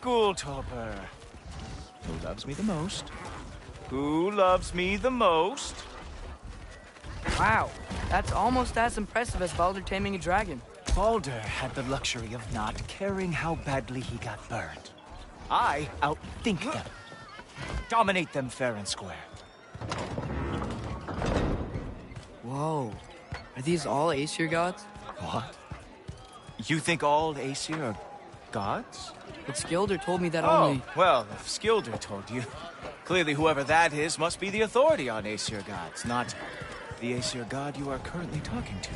school topper. Who loves me the most? Who loves me the most? Wow, that's almost as impressive as Baldur taming a dragon. Baldur had the luxury of not caring how badly he got burned. I outthink them. Dominate them fair and square. Whoa. Are these all Aesir gods? What? You think all Aesir are gods? But Skilder told me that Oh, only... well, if Skilder told you, clearly whoever that is must be the authority on Aesir gods, not the Aesir god you are currently talking to.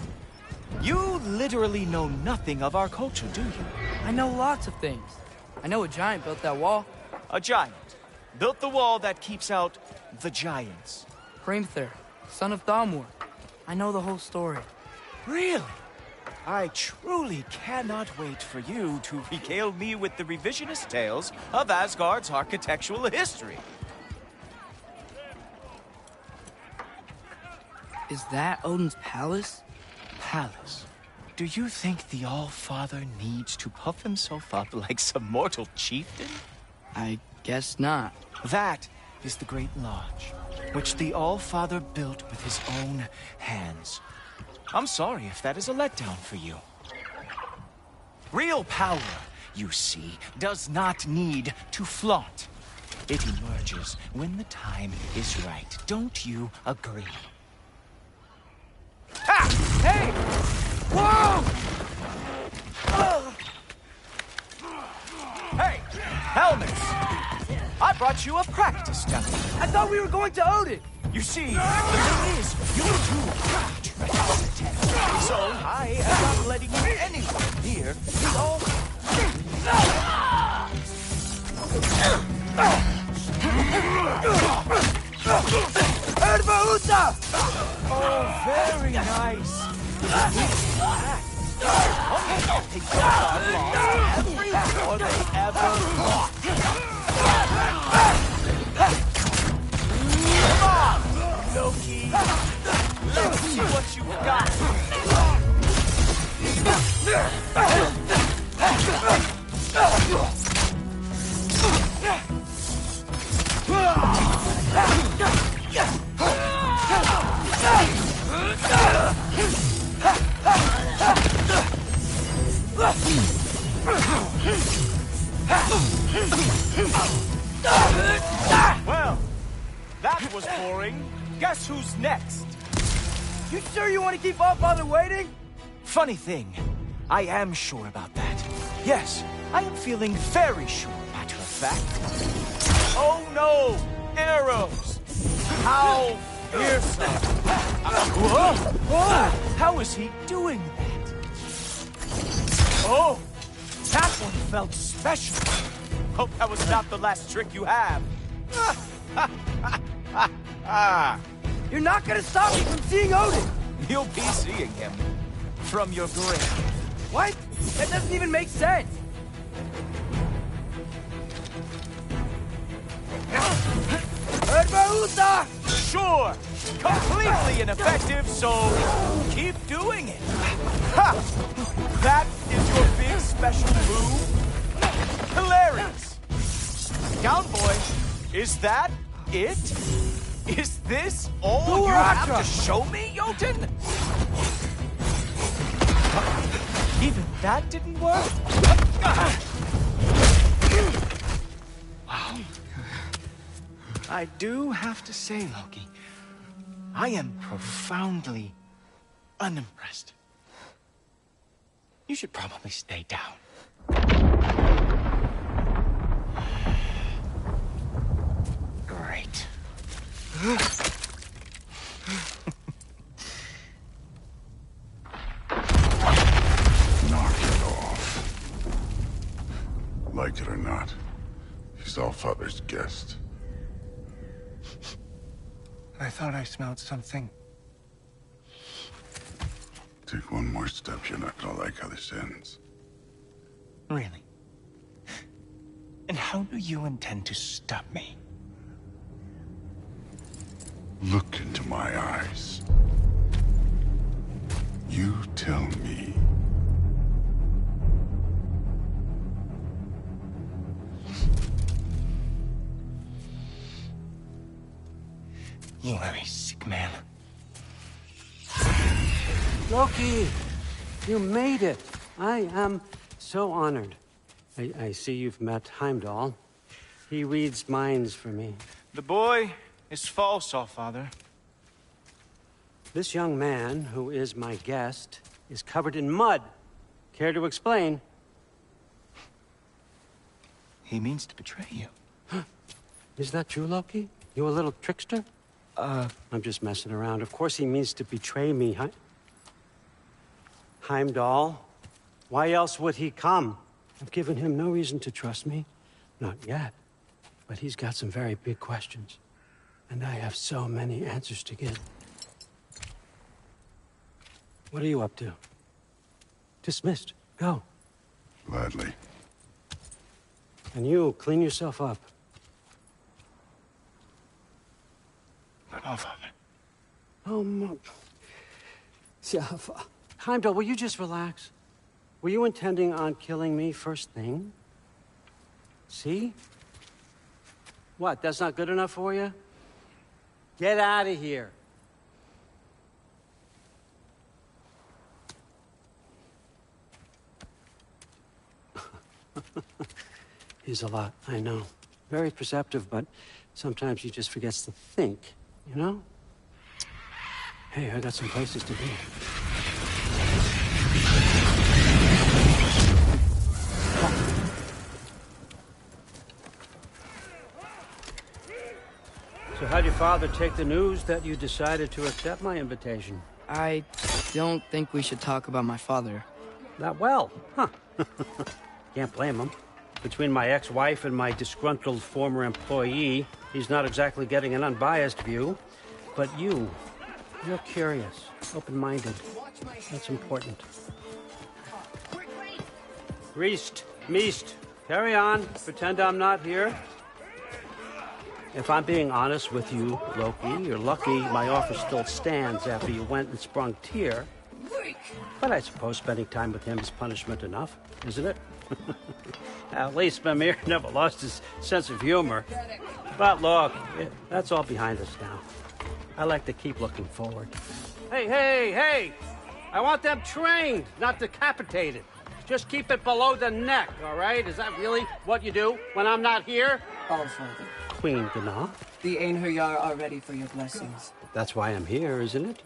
You literally know nothing of our culture, do you? I know lots of things. I know a giant built that wall. A giant built the wall that keeps out the giants. Hrimthur, son of Thamur. I know the whole story. Really? I truly cannot wait for you to regale me with the revisionist tales of Asgard's architectural history. Is that Odin's palace? Palace? Do you think the All-Father needs to puff himself up like some mortal chieftain? I guess not. That is the Great Lodge, which the All-Father built with his own hands. I'm sorry if that is a letdown for you. Real power, you see, does not need to flaunt. It emerges when the time is right. Don't you agree? Ha! Hey! Whoa! Hey! Helmets! I brought you a practice dummy. I thought we were going to Odin! You see, the thing is, you two are treasures. So I am not letting you anywhere near the all. Oh, very nice. They got lost every war they ever fought. Come on, Loki. Let's see what you got. Well, that was boring. Guess who's next? You sure you want to keep All-Father waiting? Funny thing, I am sure about that. Yes, I am feeling very sure, matter of fact. Oh no! Arrows! How fearsome! Whoa! Whoa! How is he doing that? Oh! That one felt special! Hope that was not the last trick you have. You're not gonna stop me from seeing Odin! You'll be seeing him from your grave. What? That doesn't even make sense! Urbarusa! Sure! Completely ineffective, so keep doing it. Ha! That is your big special move? Hilarious! Down, boy. Is that it? Is this all you have to show me, Jotun? Even that didn't work? Wow. I do have to say, Loki, I am profoundly unimpressed. You should probably stay down. Great. Knock it off. Like it or not, he's All-Father's guest. I thought I smelled something. Take one more step, you're not gonna like how this ends. Really? And how do you intend to stop me? Look into my eyes. You tell me. You very sick man. Loki, you made it. I am so honored. I see you've met Heimdall. He reads minds for me. The boy is false, Allfather. This young man, who is my guest, is covered in mud. Care to explain? He means to betray you. Is that true, Loki? You a little trickster? I'm just messing around. Of course he means to betray me, Heimdall? Why else would he come? I've given him no reason to trust me. Not yet. But he's got some very big questions. And I have so many answers to give. What are you up to? Dismissed. Go. Gladly. And you, clean yourself up. But Allfather. Oh, my... Yeah, Heimdall, will you just relax? Were you intending on killing me first thing? See? What, that's not good enough for you? Get out of here. He's a lot, I know. Very perceptive, but sometimes he just forgets to think, you know? Hey, I got some places to be. So how'd your father take the news that you decided to accept my invitation? I don't think we should talk about my father. Not well, huh? Can't blame him. Between my ex-wife and my disgruntled former employee, he's not exactly getting an unbiased view. But you're curious, open-minded. That's important. Reist, Meest, carry on. Pretend I'm not here. If I'm being honest with you, Loki, you're lucky my offer still stands after you went and sprung Tyr. But I suppose spending time with him is punishment enough, isn't it? At least Mimir never lost his sense of humor. But look, that's all behind us now. I like to keep looking forward. Hey! I want them trained, not decapitated. Just keep it below the neck, all right? Is that really what you do when I'm not here? Allfather, Queen Gná. the Einherjar are ready for your blessings. That's why I'm here, isn't it?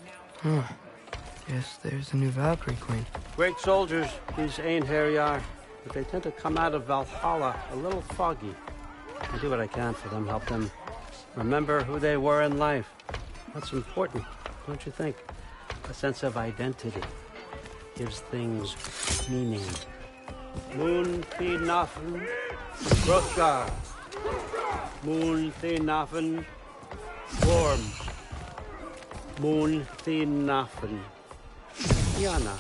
Guess there's a new Valkyrie Queen. Great soldiers, these Einherjar. But they tend to come out of Valhalla a little foggy. I do what I can for them, help them remember who they were in life. That's important, don't you think? A sense of identity gives things meaning. Moon Thinafen, Hrothgar. Moon Thinafen, Worm. Moon Thinafen, Yana.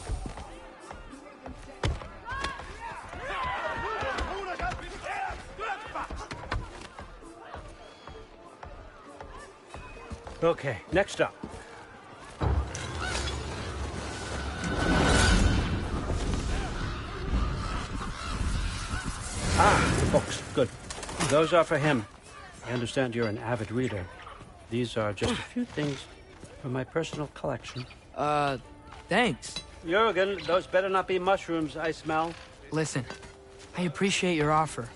Okay, next up. The books. Good. Those are for him. I understand you're an avid reader. These are just a few things from my personal collection. Thanks. Jurgen, those better not be mushrooms I smell. Listen, I appreciate your offer,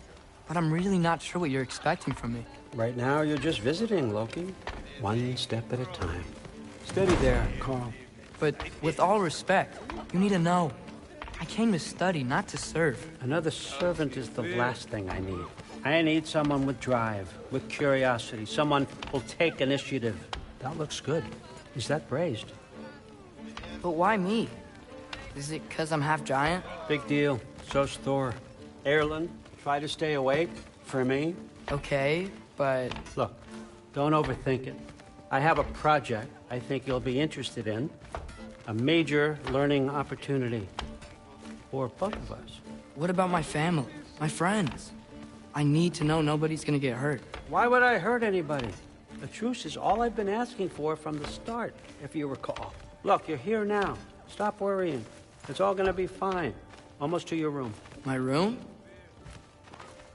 but I'm really not sure what you're expecting from me. Right now, you're just visiting, Loki. One step at a time. Steady there, Carl. But with all respect, you need to know. I came to study, not to serve. Another servant is the last thing I need. I need someone with drive, with curiosity, someone who'll take initiative. That looks good. Is that praised? But why me? Is it because I'm half giant? Big deal. So's Thor. Erlen, try to stay awake for me. Okay, but... Look, don't overthink it. I have a project I think you'll be interested in. A major learning opportunity. For both of us. What about my family? My friends? I need to know nobody's gonna get hurt. Why would I hurt anybody? A truce is all I've been asking for from the start, if you recall. Look, you're here now. Stop worrying. It's all gonna be fine. Almost to your room. My room?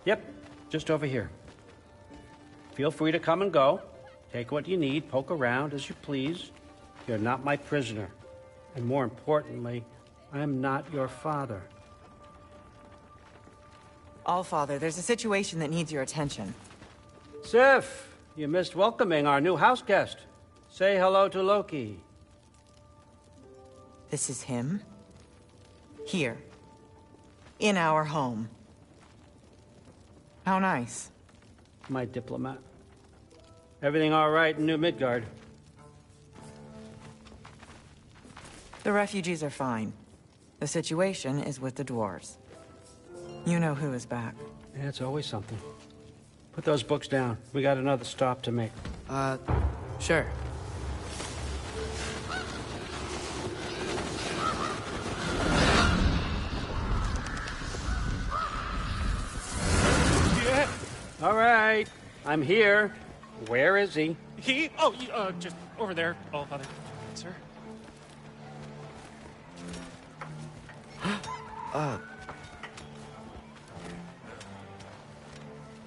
Yep, just over here. Feel free to come and go. Take what you need, poke around as you please. You're not my prisoner. And more importantly, I'm not your father. Allfather, there's a situation that needs your attention. Sif, you missed welcoming our new house guest. Say hello to Loki. This is him? Here. In our home. How nice. My diplomat. Everything all right in New Midgard? The refugees are fine. The situation is with the dwarves. You know who is back. Yeah, it's always something. Put those books down. We got another stop to make. Sure. Yeah. All right, I'm here. Where is he? He? Oh, just over there, Allfather. Sir?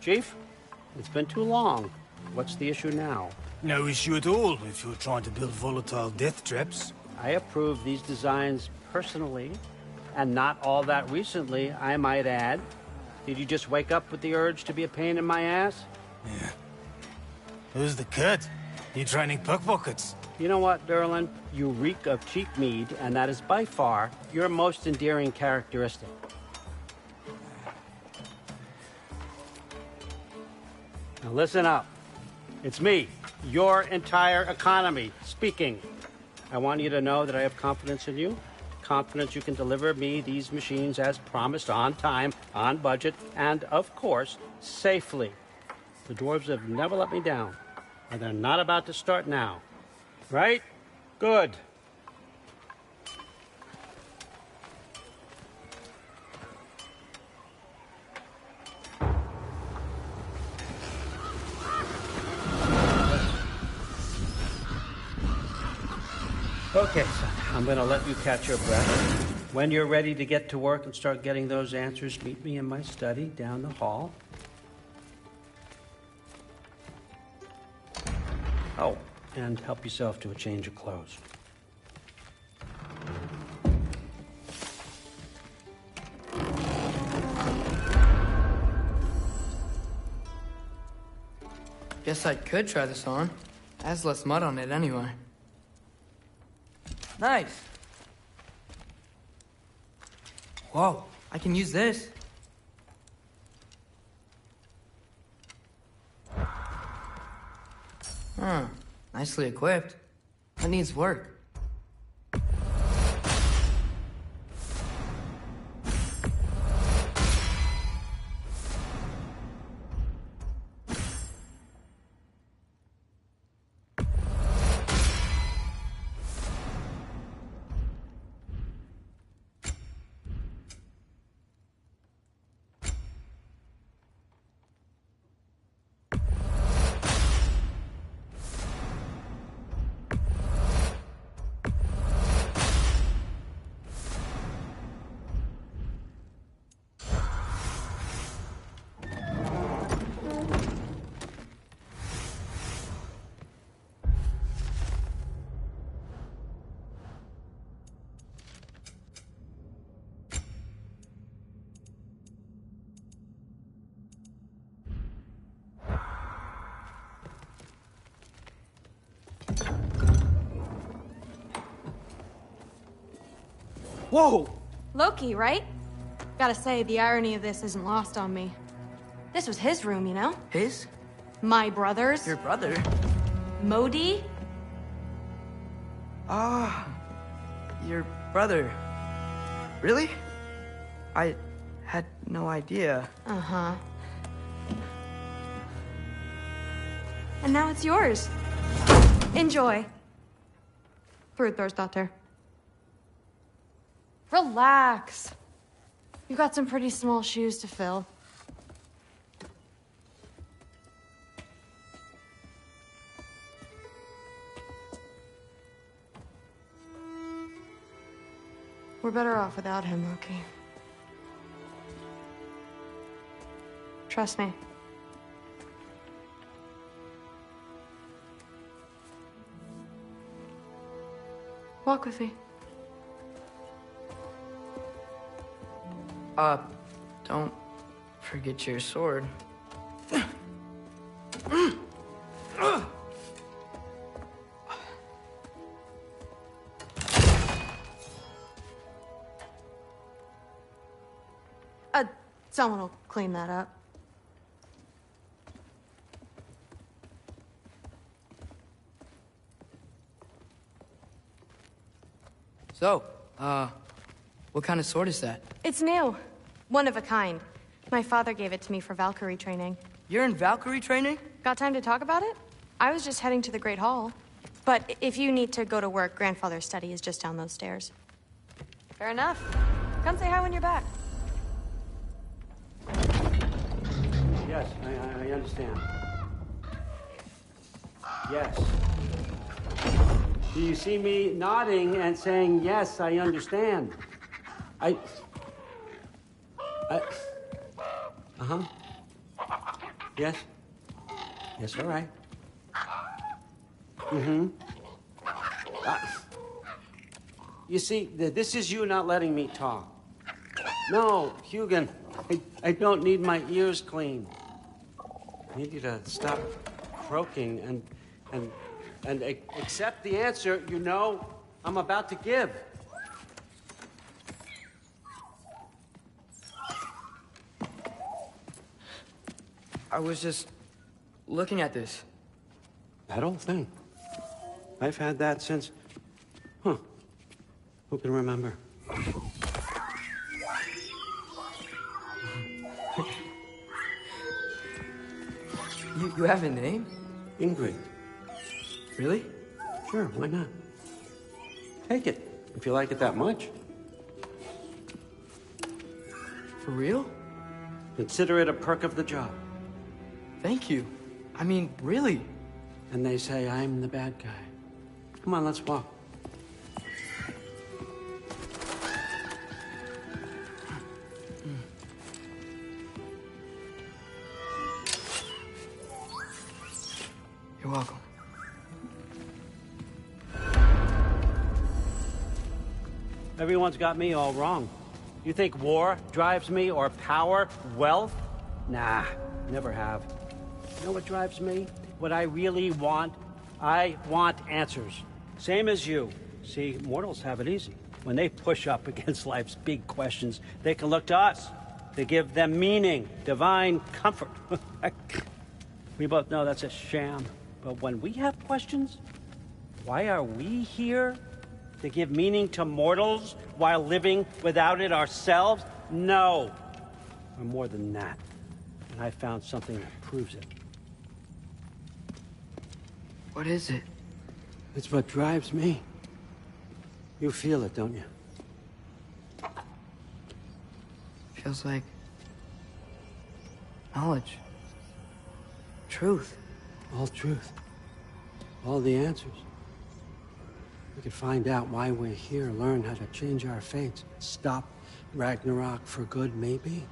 Chief, it's been too long. What's the issue now? No issue at all if you're trying to build volatile death traps. I approve these designs personally, and not all that recently, I might add. Did you just wake up with the urge to be a pain in my ass? Yeah. Who's the cut? You training pickpockets? You know what, Derlin? You reek of cheap mead, and that is by far your most endearing characteristic. Now listen up. It's me, your entire economy, speaking. I want you to know that I have confidence in you. Confidence you can deliver me these machines as promised, on time, on budget, and, of course, safely. The dwarves have never let me down, and they're not about to start now. Right? Good. Okay, son, I'm gonna let you catch your breath. When you're ready to get to work and start getting those answers, meet me in my study down the hall. Oh, and help yourself to a change of clothes. Guess I could try this on. Has less mud on it anyway. Nice. Whoa, I can use this. Huh, nicely equipped. That needs work. Whoa! Loki, right? Gotta say, the irony of this isn't lost on me. This was his room, you know? His? My brother's. Your brother? Modi? Ah, your brother. Really? I had no idea. Uh-huh. And now it's yours. Enjoy. Daughter. Relax. You got some pretty small shoes to fill. We're better off without him, Loki. Trust me. walk with me? Don't forget your sword. Someone will clean that up. So, what kind of sword is that? It's new. One of a kind. My father gave it to me for Valkyrie training. You're in Valkyrie training? Got time to talk about it? I was just heading to the Great Hall. But if you need to go to work, Grandfather's study is just down those stairs. Fair enough. Come say hi when you're back. Yes, I understand. Yes. Do you see me nodding and saying, yes, I understand? Uh-huh. Yes? Yes, all right. Mm-hmm. You see, this is you not letting me talk. No, Hugin, I don't need my ears cleaned. I need you to stop croaking and accept the answer you know I'm about to give. I was just looking at this. That old thing. I've had that since... Huh. Who can remember? You have a name? Ingrid. Really? Sure, why not? Take it, if you like it that much. For real? Consider it a perk of the job. Thank you. I mean, really. And they say I'm the bad guy. Come on, let's walk. You're welcome. Everyone's got me all wrong. You think war drives me, or power, wealth? Nah, never have. You know what drives me? What I really want? I want answers. Same as you. See, mortals have it easy. When they push up against life's big questions, they can look to us. They give them meaning, divine comfort. We both know that's a sham. But when we have questions, why are we here? To give meaning to mortals while living without it ourselves? No. We're more than that. And I found something that proves it. What is it? It's what drives me. You feel it, don't you? Feels like knowledge. Truth. All truth. All the answers. We could find out why we're here, learn how to change our fates, stop Ragnarok for good, maybe.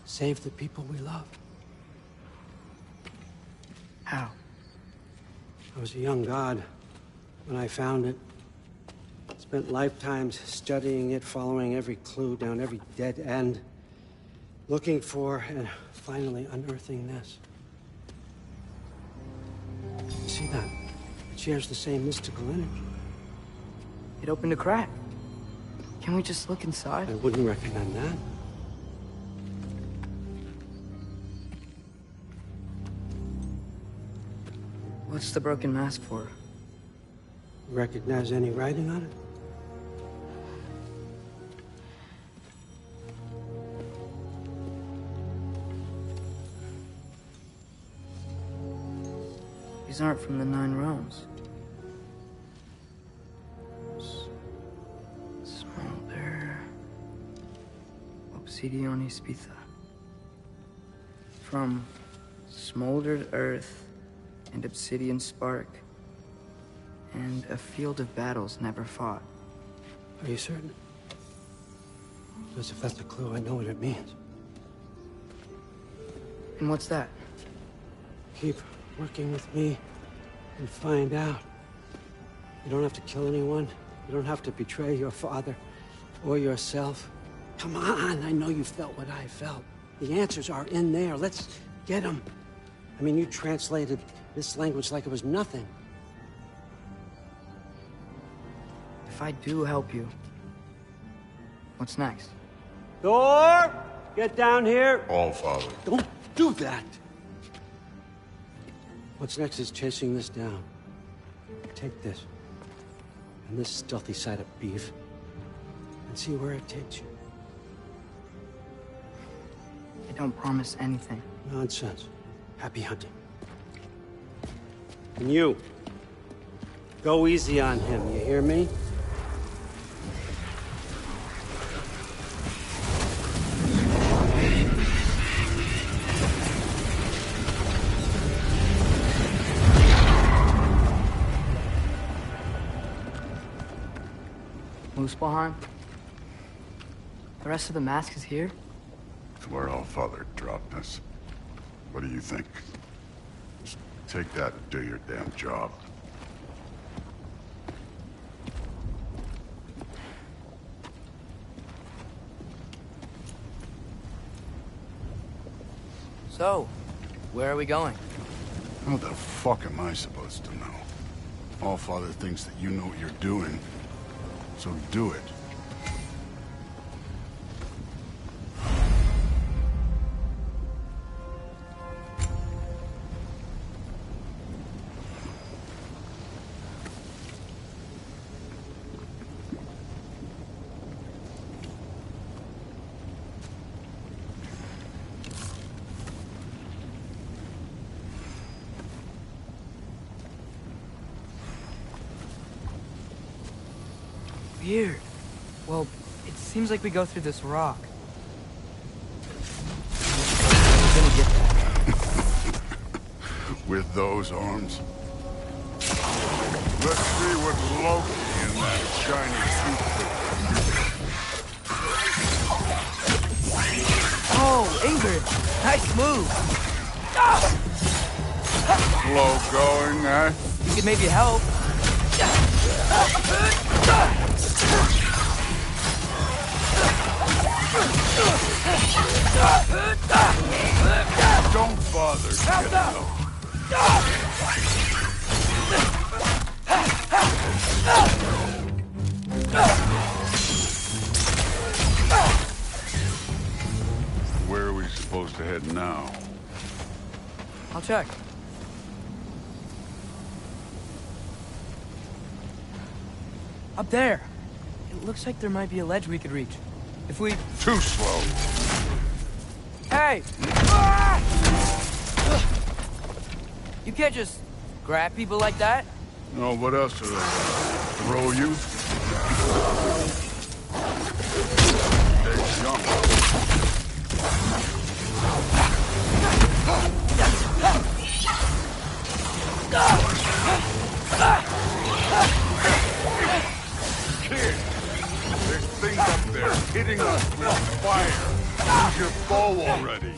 Save the people we love. How? I was a young god when I found it. Spent lifetimes studying it, following every clue down every dead end, looking for and finally unearthing this. You see that? It shares the same mystical energy. It opened a crack. Can we just look inside? I wouldn't recommend that. What's the broken mask for? Recognize any writing on it? These aren't from the Nine Realms. Smolder. Obsidione Spitha. From smoldered earth and obsidian spark. And a field of battles never fought. Are you certain? Because if that's a clue, I know what it means. And what's that? Keep working with me and find out. You don't have to kill anyone. You don't have to betray your father or yourself. Come on, I know you felt what I felt. The answers are in there. Let's get them. I mean, you translated this language like it was nothing. If I do help you, what's next? Thor! Get down here! All Father. Don't do that! What's next is chasing this down. Take this, and this stealthy side of beef, and see where it takes you. I don't promise anything. Nonsense. Happy hunting. And you, go easy on him, you hear me? Muspelheim? The rest of the mask is here? It's where All Father dropped us. What do you think? Just take that and do your damn job. So, where are we going? What the fuck am I supposed to know? All Father thinks that you know what you're doing, so do it. Weird. Well, it seems like we go through this rock. I'm gonna get that. With those arms? Let's see what Loki and that shiny toothpick. Oh, Ingrid! Nice move! Slow going, eh? You could maybe help. Don't bother. Get out. Where are we supposed to head now? I'll check. Up there. It looks like there might be a ledge we could reach. If we... Too slow. Hey! You can't just grab people like that. No, what else are they gonna throw you? They jump. Kid, there's things up there hitting us with fire. Use your bow already.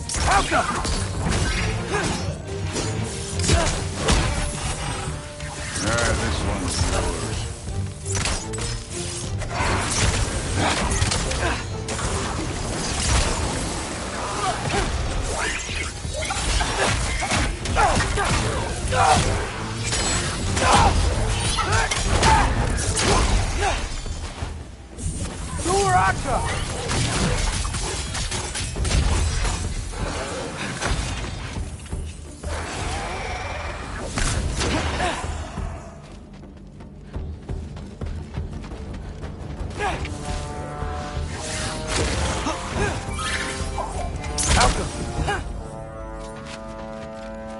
This one's yours.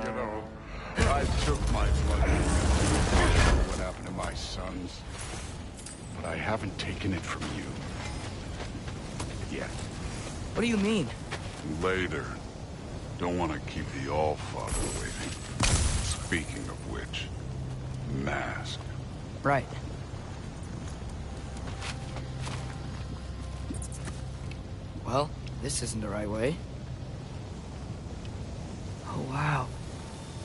You know, I took my blood for what happened to my sons, but I haven't taken it from you. Yet. What do you mean? Later. Don't want to keep the All-Father waiting. Speaking of which, mask. Right. Well, this isn't the right way. Oh, wow.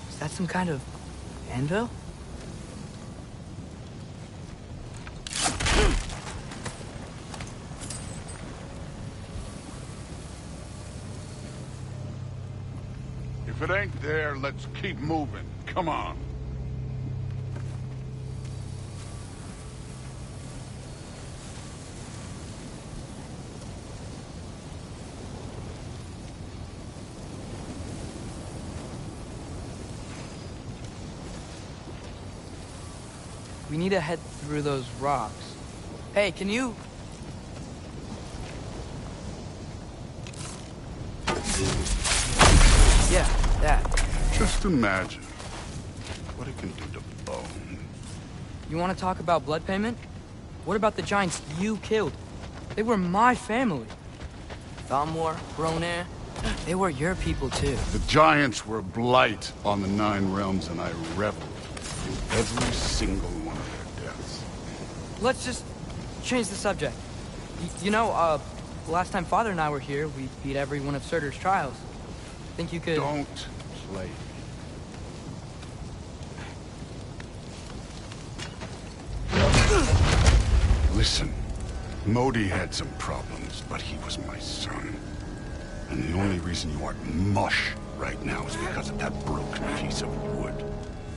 Is that some kind of anvil? If it ain't there, let's keep moving. Come on. We need to head through those rocks. Hey, can you... Yeah, that. Just imagine what it can do to bone. You want to talk about blood payment? What about the giants you killed? They were my family. Thamor, Bronir, they were your people too. The giants were a blight on the Nine Realms, and I reveled in every single one of their deaths. Let's just change the subject. You know, last time Father and I were here, we beat every one of Surtur's trials. Think you could... Don't play. Listen, Modi had some problems, but he was my son. And the only reason you aren't mush right now is because of that broken piece of wood.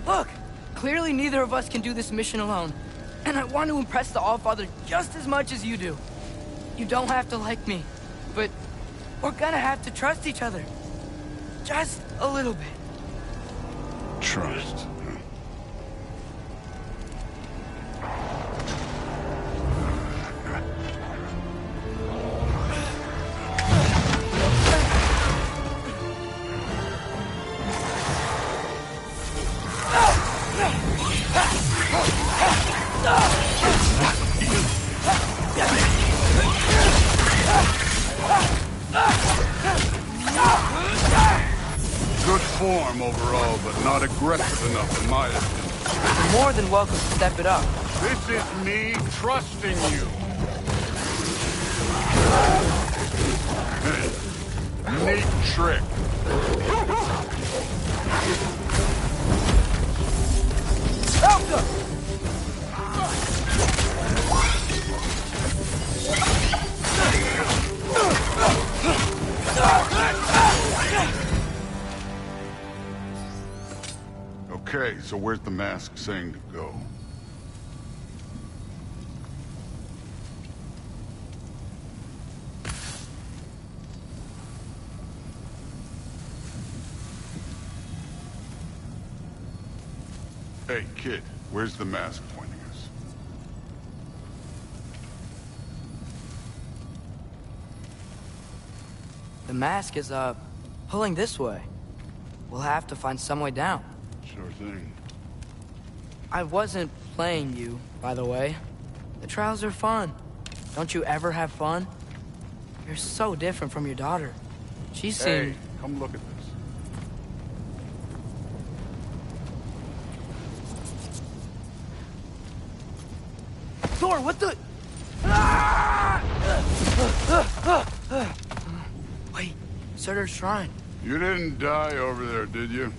Look! Clearly neither of us can do this mission alone. And I want to impress the Allfather just as much as you do. You don't have to like me, but we're gonna have to trust each other. Just a little bit. Trust. Good form overall, but not aggressive enough in my opinion. You're more than welcome to step it up. This is me trusting you. Hey, neat trick. Okay, so where's the mask saying to go? Hey, kid, where's the mask pointing us? The mask is, pulling this way. We'll have to find some way down. Sure thing. I wasn't playing you, by the way. The trials are fun. Don't you ever have fun? You're so different from your daughter. She seemed... Hey, come look at this. Thor, what the... Wait, Surtur's shrine. You didn't die over there, did you?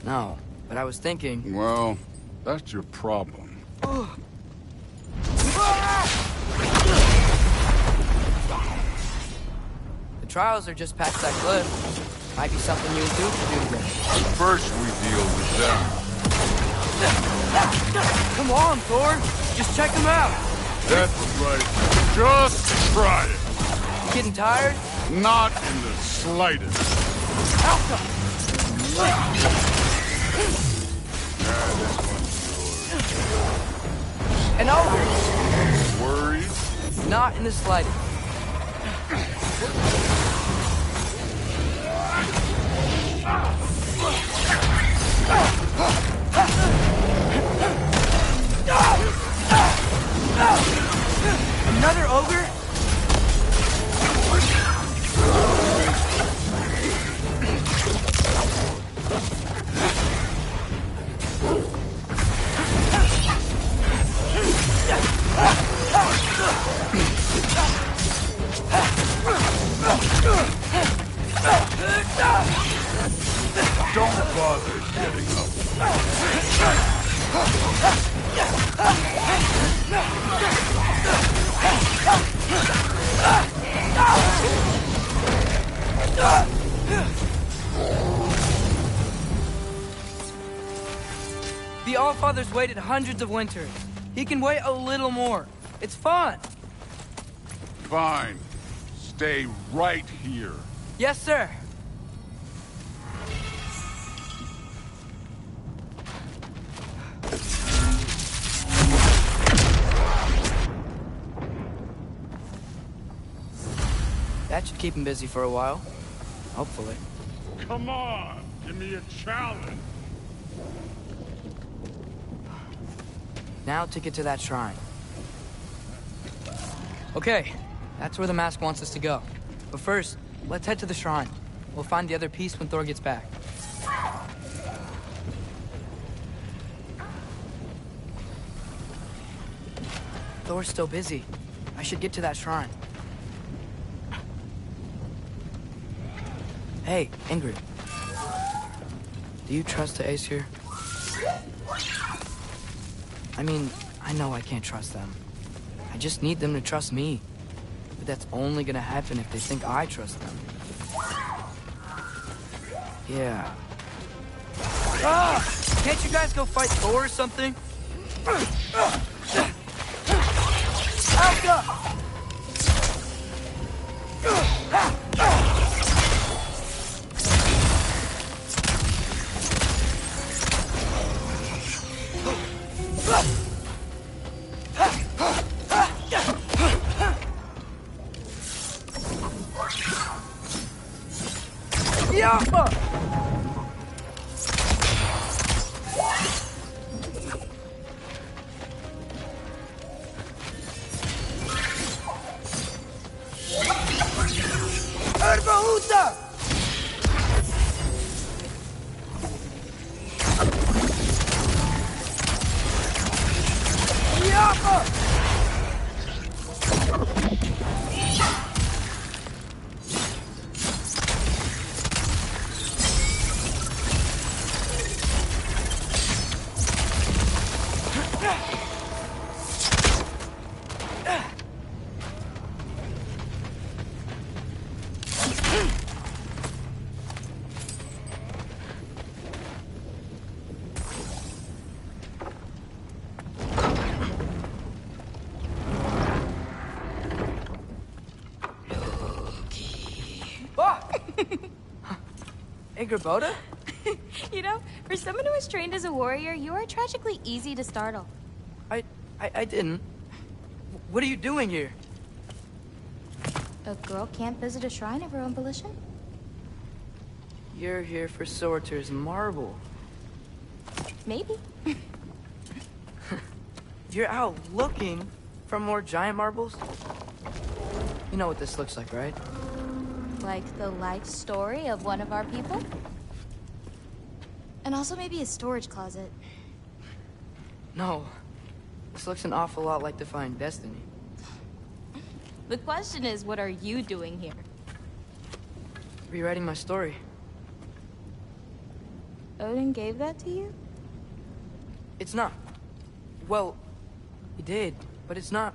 No, but I was thinking... Well, that's your problem. The trials are just past that cliff. Might be something you and Duke can do together. First we deal with them. Come on, Thor. Just check them out. That's right. Just try it. You getting tired? Not in the slightest. Alpha! This one's And over. yours. Worried? Not in the slightest. Another ogre? Don't bother getting up. Allfather's waited hundreds of winters. He can wait a little more. It's fun. Fine. Stay right here. Yes, sir. That should keep him busy for a while. Hopefully. Come on, give me a challenge. Now to get to that shrine. Okay, that's where the mask wants us to go. But first, let's head to the shrine. We'll find the other piece when Thor gets back. Thor's still busy. I should get to that shrine. Hey, Ingrid. Do you trust the Aesir? I mean, I know I can't trust them. I just need them to trust me. But that's only gonna happen if they think I trust them. Yeah. Ah! Can't you guys go fight Thor or something? Alka! Boda? You know, for someone who was trained as a warrior, you are tragically easy to startle. I didn't. What are you doing here? A girl can't visit a shrine of her own volition? You're here for Sorter's marble. Maybe. You're out looking for more giant marbles? You know what this looks like, right? Like the life story of one of our people? And also maybe a storage closet. No. This looks an awful lot like Defying Destiny. The question is, what are you doing here? Rewriting my story. Odin gave that to you? It's not. Well, he did, but it's not.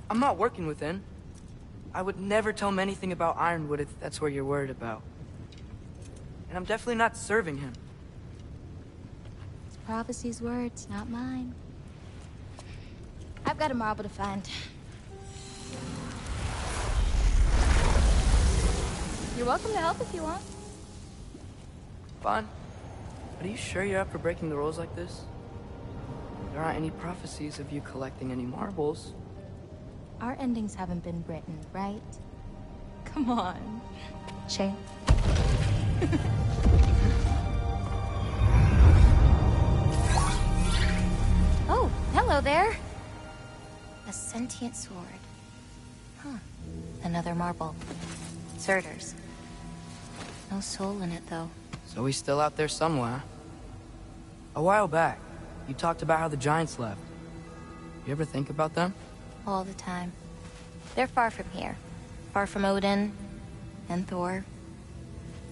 I'm not working with him. I would never tell him anything about Ironwood if that's what you're worried about. And I'm definitely not serving him. It's prophecy's words, not mine. I've got a marble to find. You're welcome to help if you want. Fine. But are you sure you're up for breaking the rules like this? There aren't any prophecies of you collecting any marbles. Our endings haven't been written, right? Come on. Shane. Oh, hello there. A sentient sword. Huh. Another marble. Surtur's. No soul in it, though. So he's still out there somewhere. A while back, you talked about how the giants left. You ever think about them? All the time. They're far from here. Far from Odin and Thor.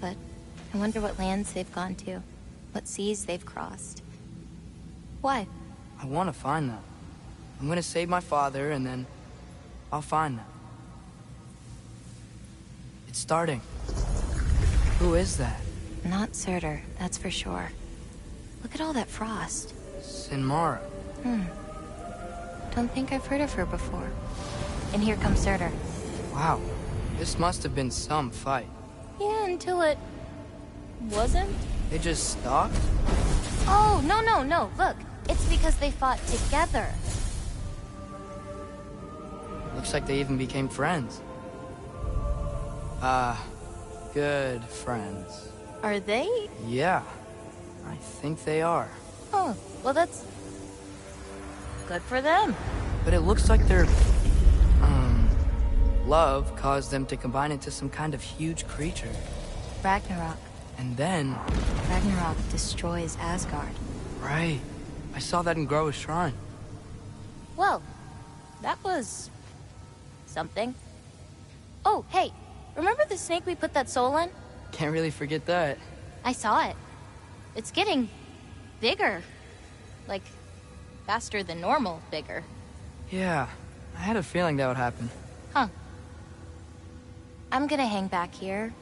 But I wonder what lands they've gone to. What seas they've crossed. Why? I want to find them. I'm gonna save my father, and then I'll find them. It's starting. Who is that? Not Surtur, that's for sure. Look at all that frost. Sinmara. Don't think I've heard of her before. And here comes Surtur. Wow. This must have been some fight. Yeah, until it... wasn't? They just stopped? Oh, no. Look, it's because they fought together. Looks like they even became friends. Good friends. Are they? Yeah, I think they are. Oh, well that's... good for them. But it looks like their, love caused them to combine into some kind of huge creature. Ragnarok. And then... Ragnarok destroys Asgard. Right. I saw that in Groa's shrine. Well, that was... something. Oh, hey, remember the snake we put that soul in? Can't really forget that. I saw it. It's getting... bigger. Like, faster than normal bigger. Yeah, I had a feeling that would happen. Huh. I'm gonna hang back here.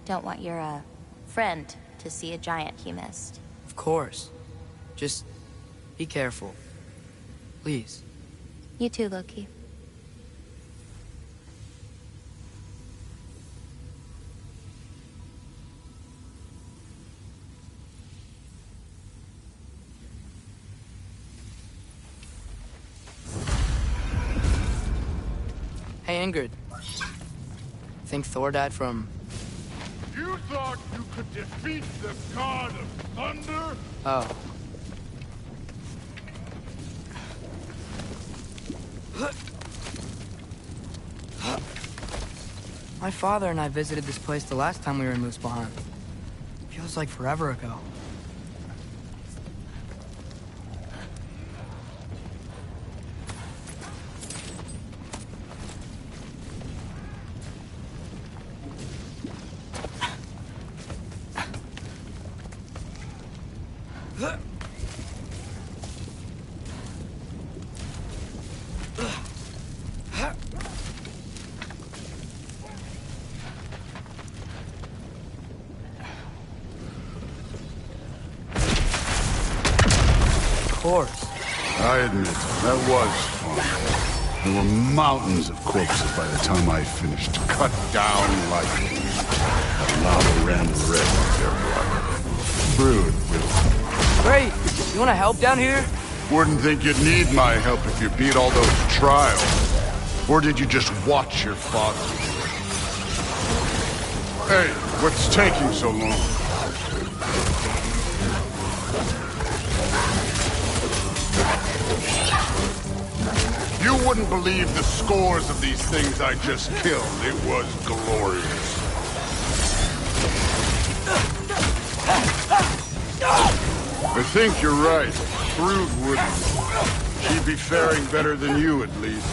Don't want your, friend to see a giant he missed. Of course. Just be careful. Please. You too, Loki. Hey, Ingrid. Think Thor died from... You thought you could defeat the god of thunder? Oh. My father and I visited this place the last time we were in Muspelheim. Feels like forever ago. I admit, that was fun. There were mountains of corpses by the time I finished, cut down like lava ran red with their blood. Brewed with... Great! You wanna help down here? Wouldn't think you'd need my help if you beat all those trials. Or did you just watch your father? Hey, what's taking so long? You wouldn't believe the scores of these things I just killed. It was glorious. I think you're right. Brood wouldn't. She'd be faring better than you, at least.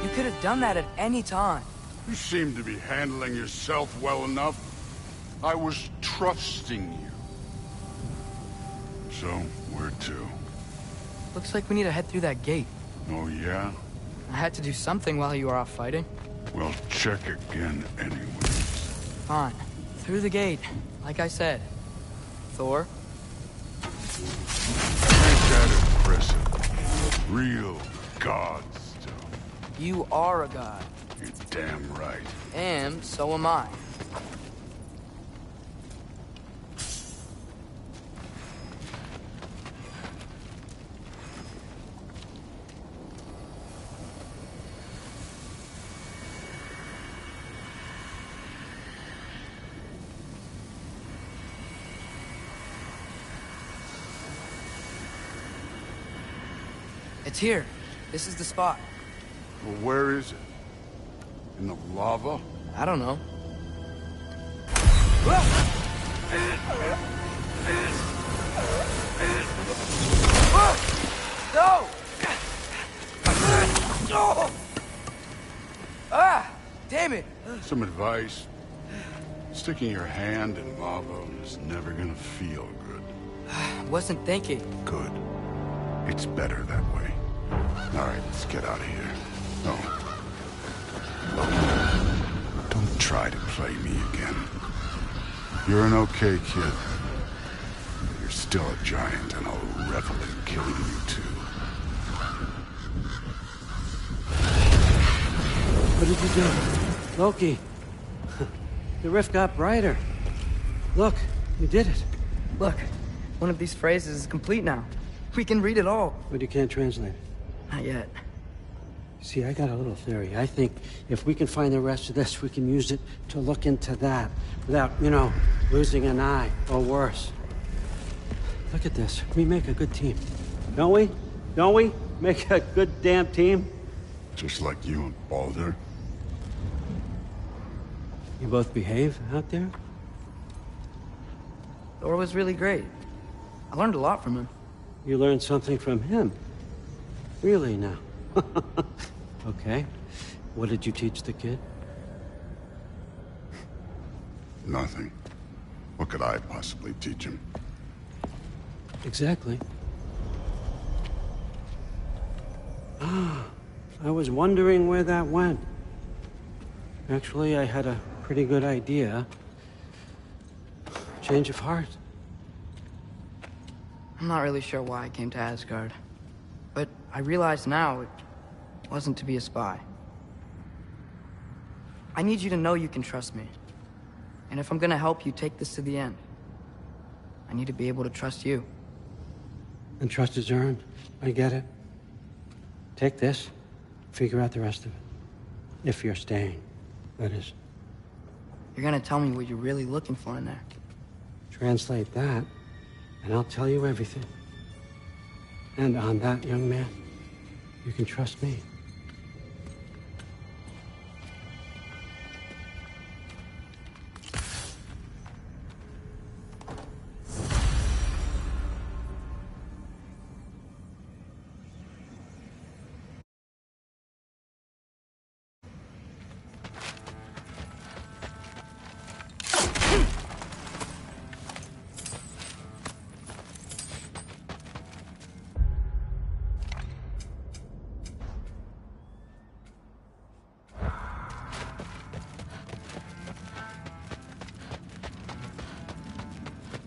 You could have done that at any time. You seem to be handling yourself well enough. I was trusting you. So, where to? Looks like we need to head through that gate. Oh, yeah? I had to do something while you were off fighting. Well, check again anyways. Fine. Through the gate. Like I said. Thor? Ain't that impressive? Real god stuff. You are a god. You're damn right. And so am I. It's here. This is the spot. Well, where is it? In the lava? I don't know. No! Ah! Damn it! Some advice. Sticking your hand in lava is never gonna feel good. Wasn't thinking. Good. It's better that way. Alright, let's get out of here. No. Don't try to play me again. You're an okay kid. But you're still a giant, and I'll revel in killing you too. What did you do? Loki. The rift got brighter. Look, you did it. Look, one of these phrases is complete now. We can read it all. But you can't translate it. Not yet. See, I got a little theory. I think if we can find the rest of this, we can use it to look into that without, you know, losing an eye or worse. Look at this. We make a good team. Don't we? Don't we? Make a good damn team? Just like you and Baldur. You both behave out there? Thor was really great. I learned a lot from him. You learned something from him? Really now? Okay. What did you teach the kid? Nothing. What could I possibly teach him? Exactly. I was wondering where that went. Actually, I had a pretty good idea. Change of heart. I'm not really sure why I came to Asgard. But I realize now it wasn't to be a spy. I need you to know you can trust me. And if I'm gonna help you take this to the end, I need to be able to trust you. And trust is earned. I get it. Take this. Figure out the rest of it. If you're staying, that is. You're gonna tell me what you're really looking for in there. Translate that, and I'll tell you everything. And on that, young man, you can trust me.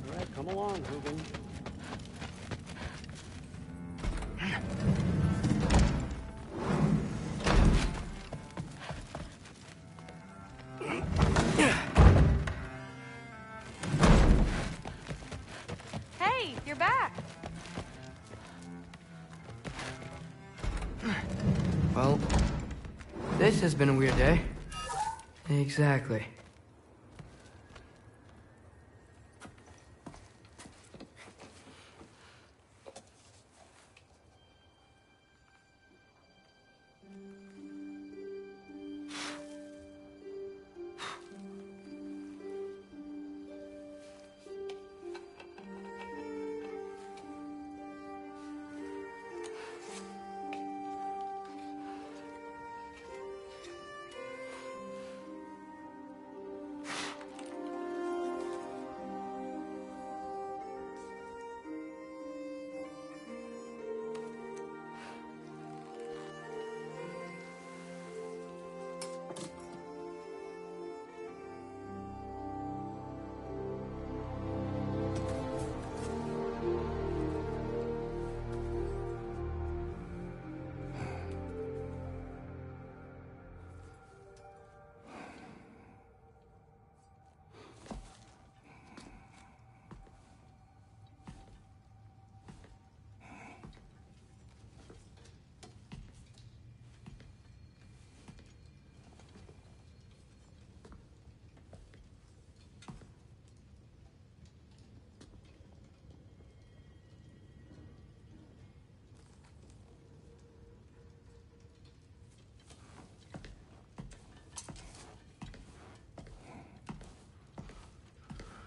All right, come along, Hugin. Hey, you're back. Well, this has been a weird day. Exactly.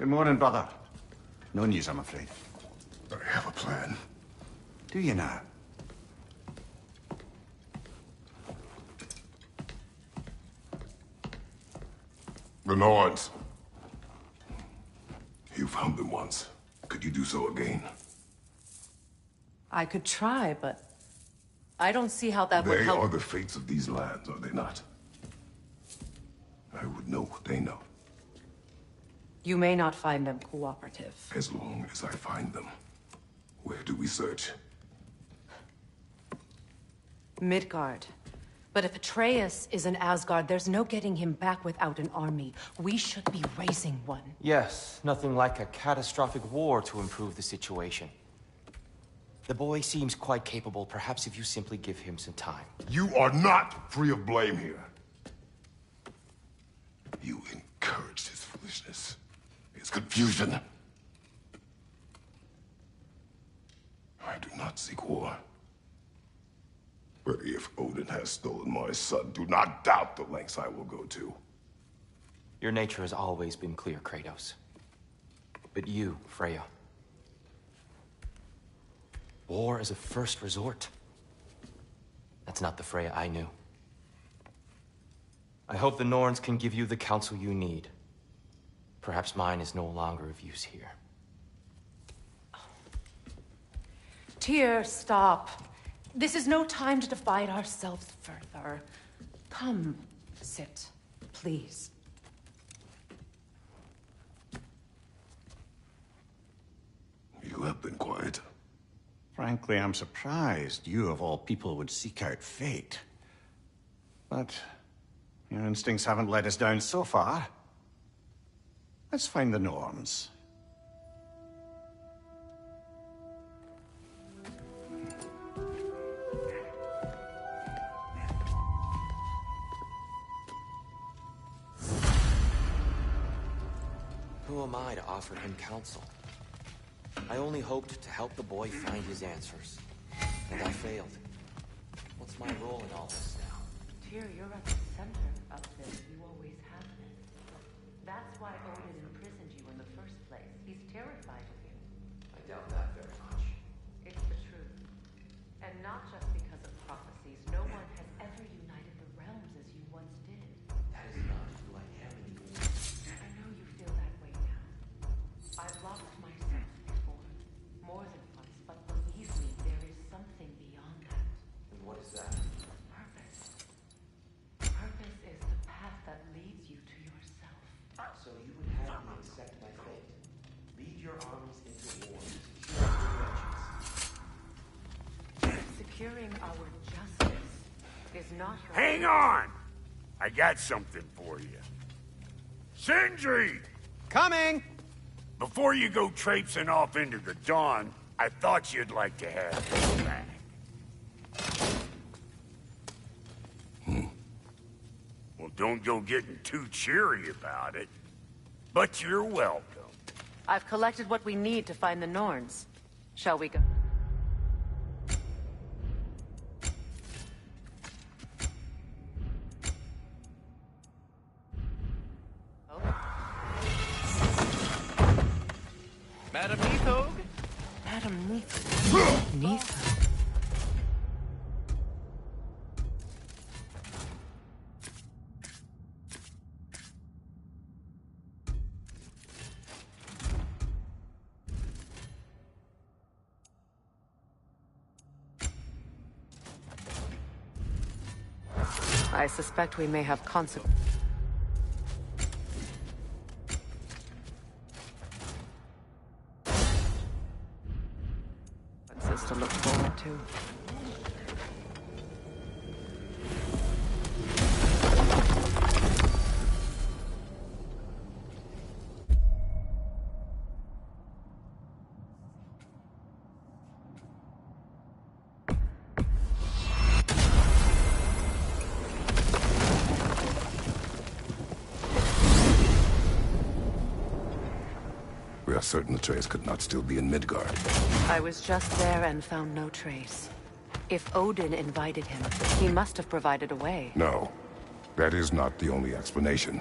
Good morning, brother. No news, I'm afraid. I have a plan. Do you now? The Norns. You found them once. Could you do so again? I could try, but I don't see how that would help. They are the fates of these lands, are they not? I would know what they know. You may not find them cooperative. As long as I find them. Where do we search? Midgard. But if Atreus is in Asgard, there's no getting him back without an army. We should be raising one. Yes, nothing like a catastrophic war to improve the situation. The boy seems quite capable. Perhaps if you simply give him some time. You are not free of blame here. You encouraged his foolishness, his confusion. I do not seek war. But if Odin has stolen my son, do not doubt the lengths I will go to. Your nature has always been clear, Kratos. But you, Freya. War is a first resort. That's not the Freya I knew. I hope the Norns can give you the counsel you need. Perhaps mine is no longer of use here. Tyr, stop. This is no time to divide ourselves further. Come, sit, please. You have been quiet. Frankly, I'm surprised you, of all people, would seek out fate. But your instincts haven't let us down so far. Let's find the Norns. Who am I to offer him counsel? I only hoped to help the boy find his answers. And I failed. What's my role in all this now? Tyr, you're at the center of this. You always have been. That's why Odin imprisoned you in the first place. He's terrified of you. I doubt that very much. It's the truth. And not just because of prophecies. No one has ever united the realms as you once did. That is not who I am anymore. I know you feel that way now. I've lost myself before. More than once, but believe me, there is something beyond that. And what is that? Purpose. Purpose is the path that leads you to yourself. So you would have me accept my fate. Lead your armies into war. Securing our justice is not your... Hang on! I got something for you. Sindri! Coming! Before you go traipsing off into the dawn, I thought you'd like to have this back. Well, don't go getting too cheery about it. But you're welcome. I've collected what we need to find the Norns. Shall we go? Madam Neathog? Madam Neathog. Neathog. I suspect we may have consequences. To look forward to. We are certain Atreus could not still be in Midgard. I was just there and found no trace. If Odin invited him, he must have provided a way. No, that is not the only explanation.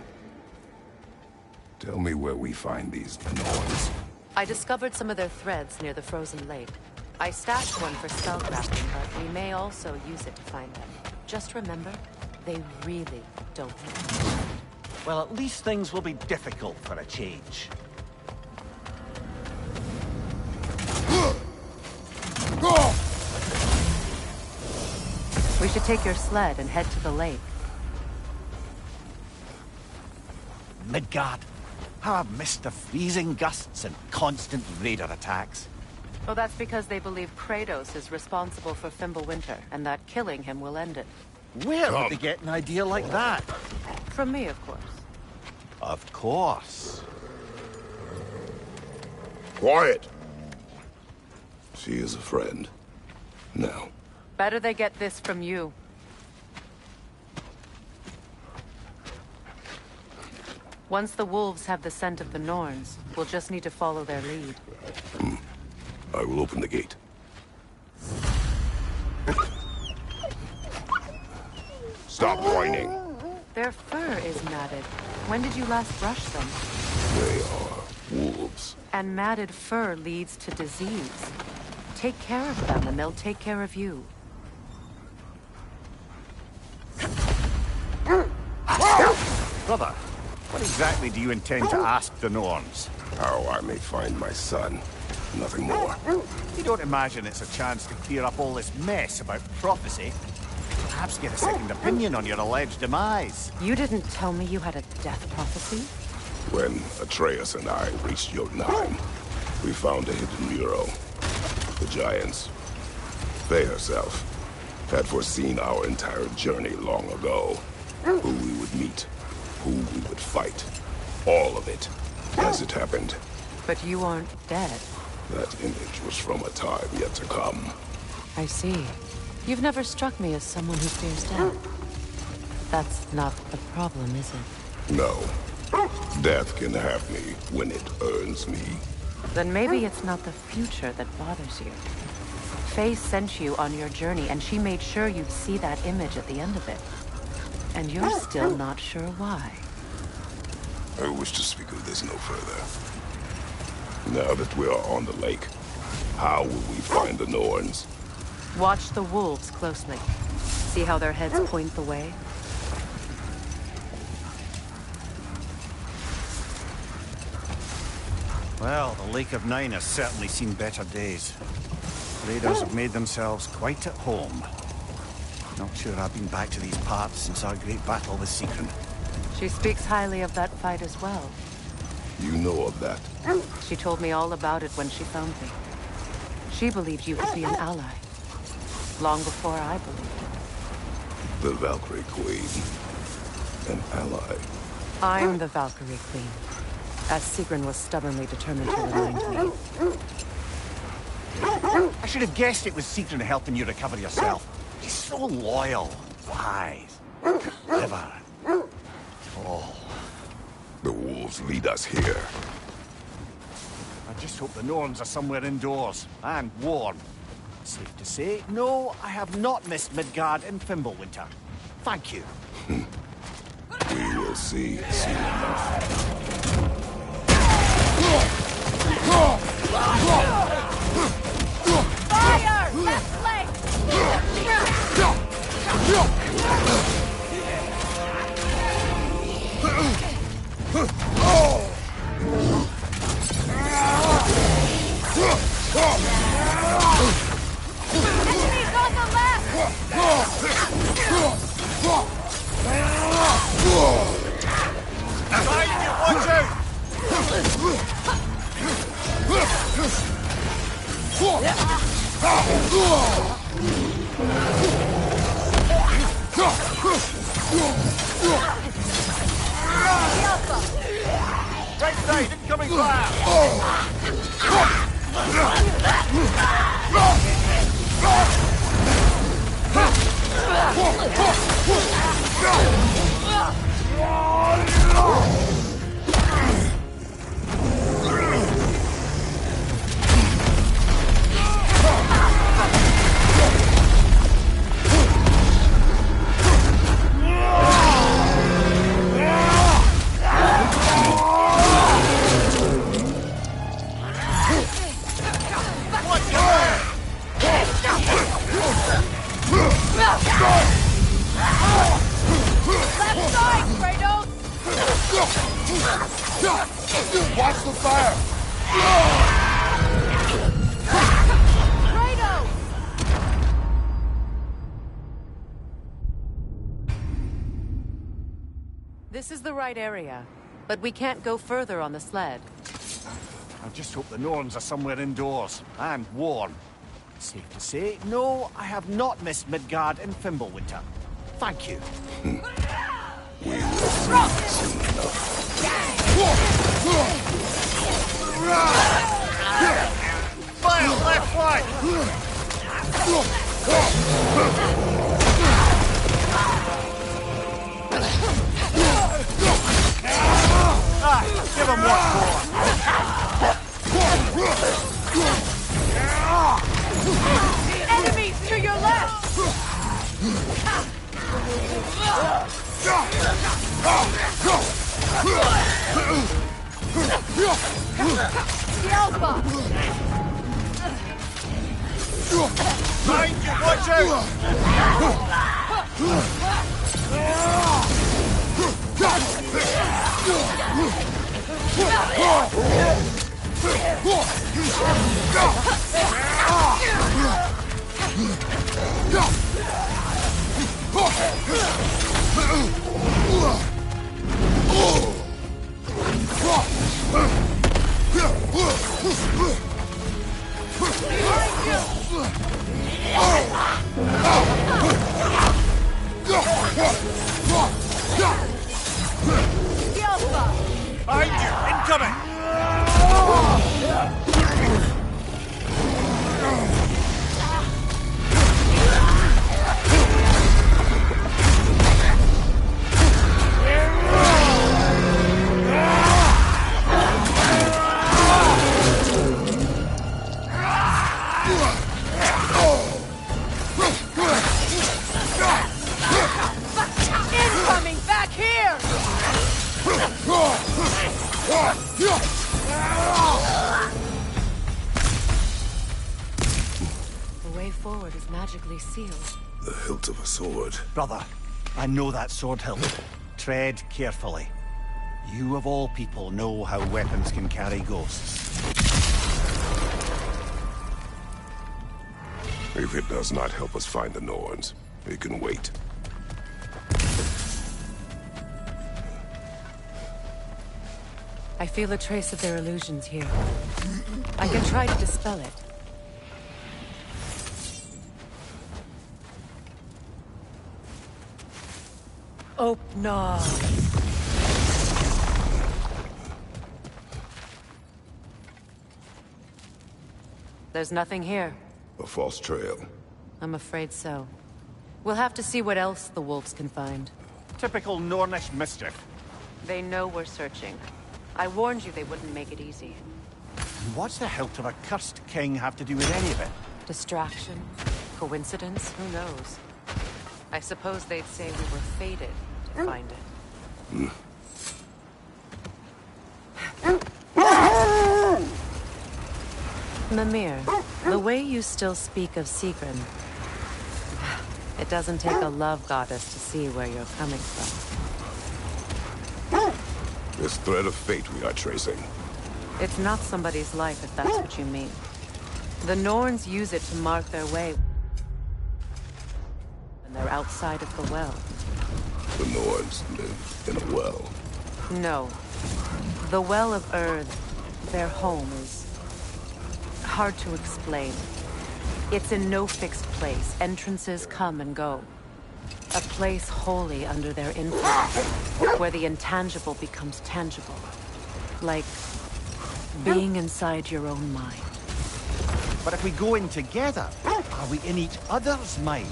Tell me where we find these Norns. I discovered some of their threads near the frozen lake. I stashed one for spellcrafting, but we may also use it to find them. Just remember, they really don't know. Well, at least things will be difficult for a change. We should take your sled and head to the lake. Midgard. How I've missed the freezing gusts and constant raider attacks. Oh, that's because they believe Kratos is responsible for Fimbulwinter, and that killing him will end it. Where would they get an idea like that? From me, of course. Of course. Quiet! She is a friend. Now. Better they get this from you. Once the wolves have the scent of the Norns, we'll just need to follow their lead. I will open the gate. Stop whining. Their fur is matted. When did you last brush them? They are wolves. And matted fur leads to disease. Take care of them, and they'll take care of you. Brother, what exactly do you intend to ask the Norns? How I may find my son. Nothing more. You don't imagine it's a chance to clear up all this mess about prophecy? Perhaps get a second opinion on your alleged demise. You didn't tell me you had a death prophecy? When Atreus and I reached Jotunheim, we found a hidden mural. The giants, they herself, had foreseen our entire journey long ago. Who we would meet, who we would fight. All of it, as it happened. But you aren't dead. That image was from a time yet to come. I see. You've never struck me as someone who fears death. That's not the problem, is it? No. Death can have me when it earns me. Then maybe it's not the future that bothers you. Faye sent you on your journey, and she made sure you'd see that image at the end of it. And you're still not sure why. I wish to speak of this no further. Now that we are on the lake, how will we find the Norns? Watch the wolves closely. See how their heads point the way? Well, the Lake of Nine has certainly seen better days. Raiders have made themselves quite at home. Not sure I've been back to these parts since our great battle with Secret. She speaks highly of that fight as well. You know of that? She told me all about it when she found me. She believed you could be an ally. Long before I believed it. The Valkyrie Queen. An ally. I'm the Valkyrie Queen. As Sigrun was stubbornly determined to remind me. I should have guessed it was Secret helping you recover yourself. He's so loyal, wise, clever. Oh. The wolves lead us here. I just hope the Norns are somewhere indoors, and warm. Safe to say, no, I have not missed Midgard and Fimbulwinter. Thank you. We will see soon enough. Fire! Left flank! Enemies on the left! Watch out! Right side, incoming fire! Watch the fire! This is the right area, but we can't go further on the sled. I just hope the Norns are somewhere indoors, and warm. Safe to say, no, I have not missed Midgard in Fimbulwinter. Thank you. We will meet soon enough. Fire left flank! Give him one more! Enemies to your left! The Alpha! Mind you, watch out! Behind you! Incoming! Incoming back here! The way forward is magically sealed. The hilt of a sword. Brother, I know that sword hilt. Tread carefully. You of all people know how weapons can carry ghosts. If it does not help us find the Norns, it can wait. I feel a trace of their illusions here. I can try to dispel it. Opna. There's nothing here. A false trail. I'm afraid so. We'll have to see what else the wolves can find. Typical Nornish mischief. They know we're searching. I warned you they wouldn't make it easy. And what's the hilt of a cursed king have to do with any of it? Distraction? Coincidence? Who knows? I suppose they'd say we were fated to find it. Mimir, the way you still speak of Sigrun, it doesn't take a love goddess to see where you're coming from. This thread of fate we are tracing. It's not somebody's life, if that's what you mean. The Norns use it to mark their way when they're outside of the well. The Norns live in a well. No. The Well of Earth, their home, is hard to explain. It's in no fixed place. Entrances come and go. A place wholly under their influence, where the intangible becomes tangible. Like being inside your own mind. But if we go in together, are we in each other's mind?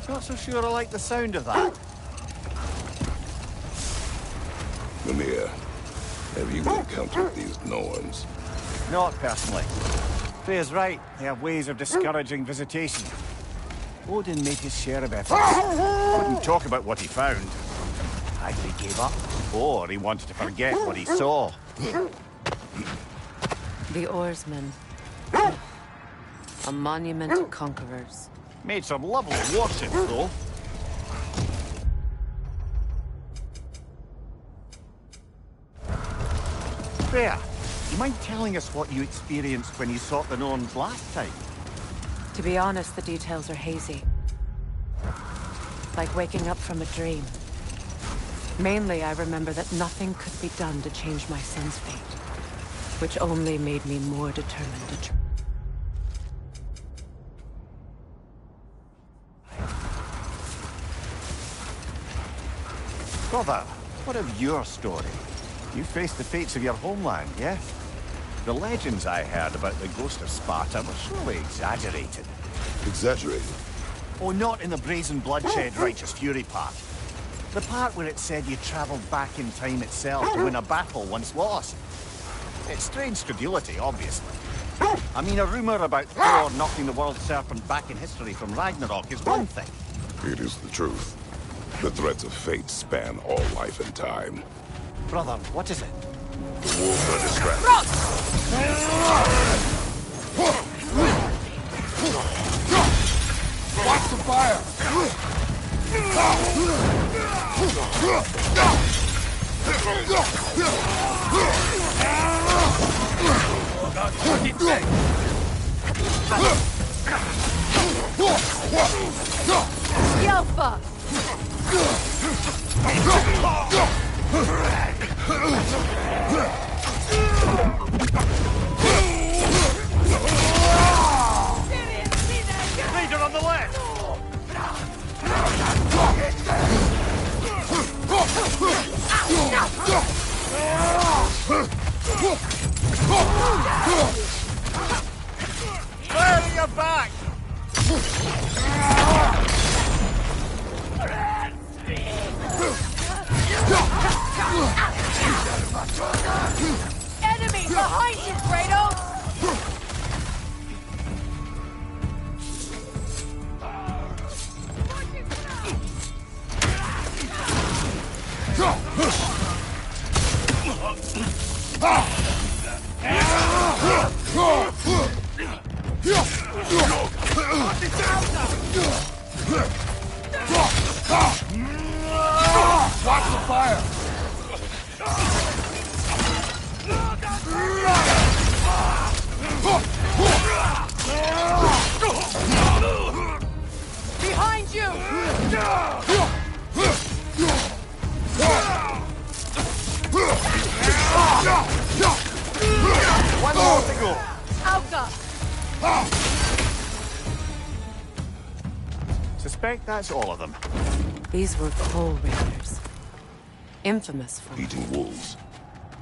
Not so sure I like the sound of that. Mimir, have you encountered these Norns? Not personally. Freya's right. They have ways of discouraging visitation. Odin made his share of efforts. Wouldn't talk about what he found. Either he gave up, or he wanted to forget what he saw. The Oarsmen. A monument to conquerors. Made some lovely warships, though. Freya, you mind telling us what you experienced when you sought the Norns last time? To be honest, the details are hazy. Like waking up from a dream. Mainly, I remember that nothing could be done to change my son's fate, which only made me more determined to try. Brother, what of your story? You faced the fates of your homeland, yeah? The legends I heard about the ghost of Sparta were surely exaggerated. Exaggerated? Oh, not in the brazen bloodshed righteous fury part. The part where it said you traveled back in time itself to win a battle once lost. It's strange credulity, obviously. I mean, a rumor about Thor knocking the world serpent back in history from Ragnarok is one thing. It is the truth. The threads of fate span all life and time. Brother, what is it? The wolves are distracted. Watch the fire! Yelpa! Leader on the left! Clearing your back! Enemy behind you, Kratos! Watch the fire! Behind you! One more to go! Alka! Suspect that's all of them. These were Coal Raiders. Infamous for... Eating wolves.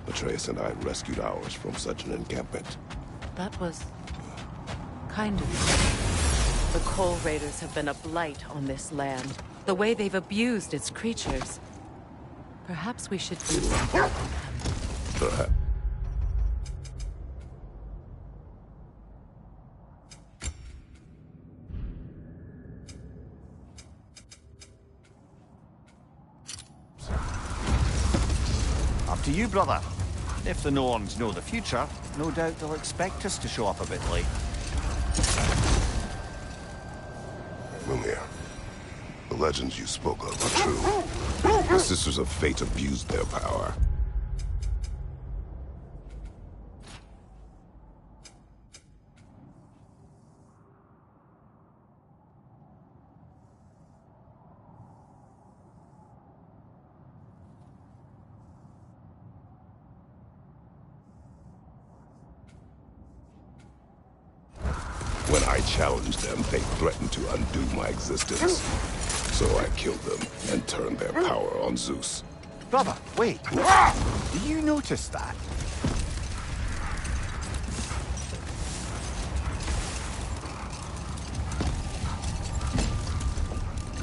Atreus and I rescued ours from such an encampment. That was... kind of... The Coal Raiders have been a blight on this land. The way they've abused its creatures. Perhaps we should do something. Perhaps. Up to you, brother. If the Norns know the future, no doubt they'll expect us to show up a bit late. Mimir, the legends you spoke of are true. The Sisters of Fate abused their power. When I challenged them, they threatened to undo my existence. So I killed them and turned their power on Zeus. Brother, wait. Do you notice that?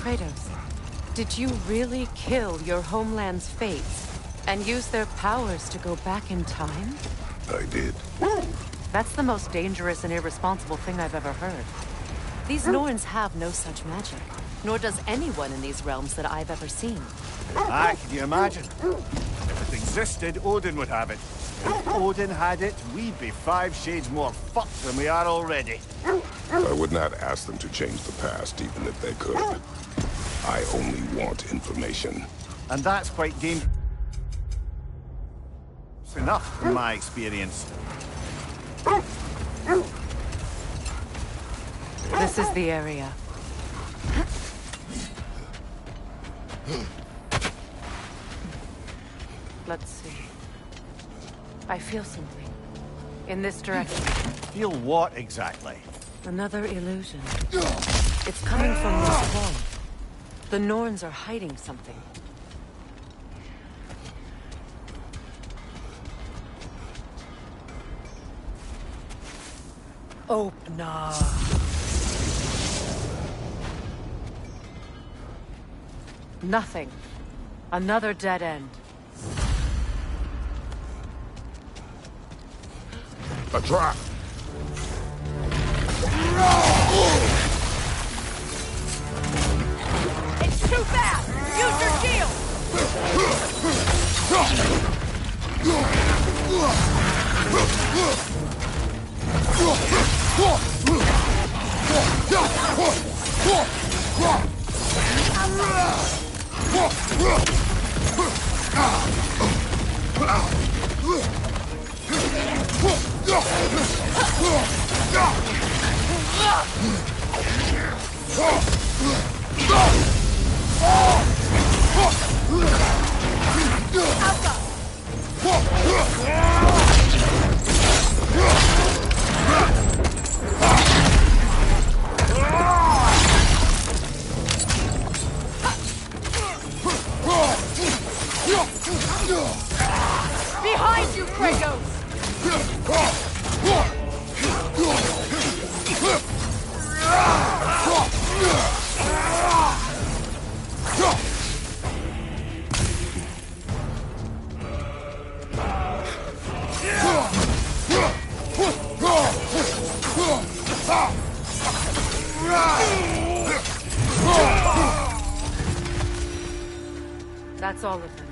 Kratos, did you really kill your homeland's fates and use their powers to go back in time? I did. That's the most dangerous and irresponsible thing I've ever heard. These Norns have no such magic, nor does anyone in these realms that I've ever seen. Ah, can you imagine? If it existed, Odin would have it. If Odin had it, we'd be 5 shades more fucked than we are already. I would not ask them to change the past, even if they could. I only want information. And that's quite dangerous. It's enough, in my experience. This is the area. Let's see. I feel something. In this direction. Feel what exactly? Another illusion. It's coming from this wall. The Norns are hiding something. Open up. Nothing. Another dead end. A trap! It's too fast! Use your shield! Behind you, Kratos! That's all of them.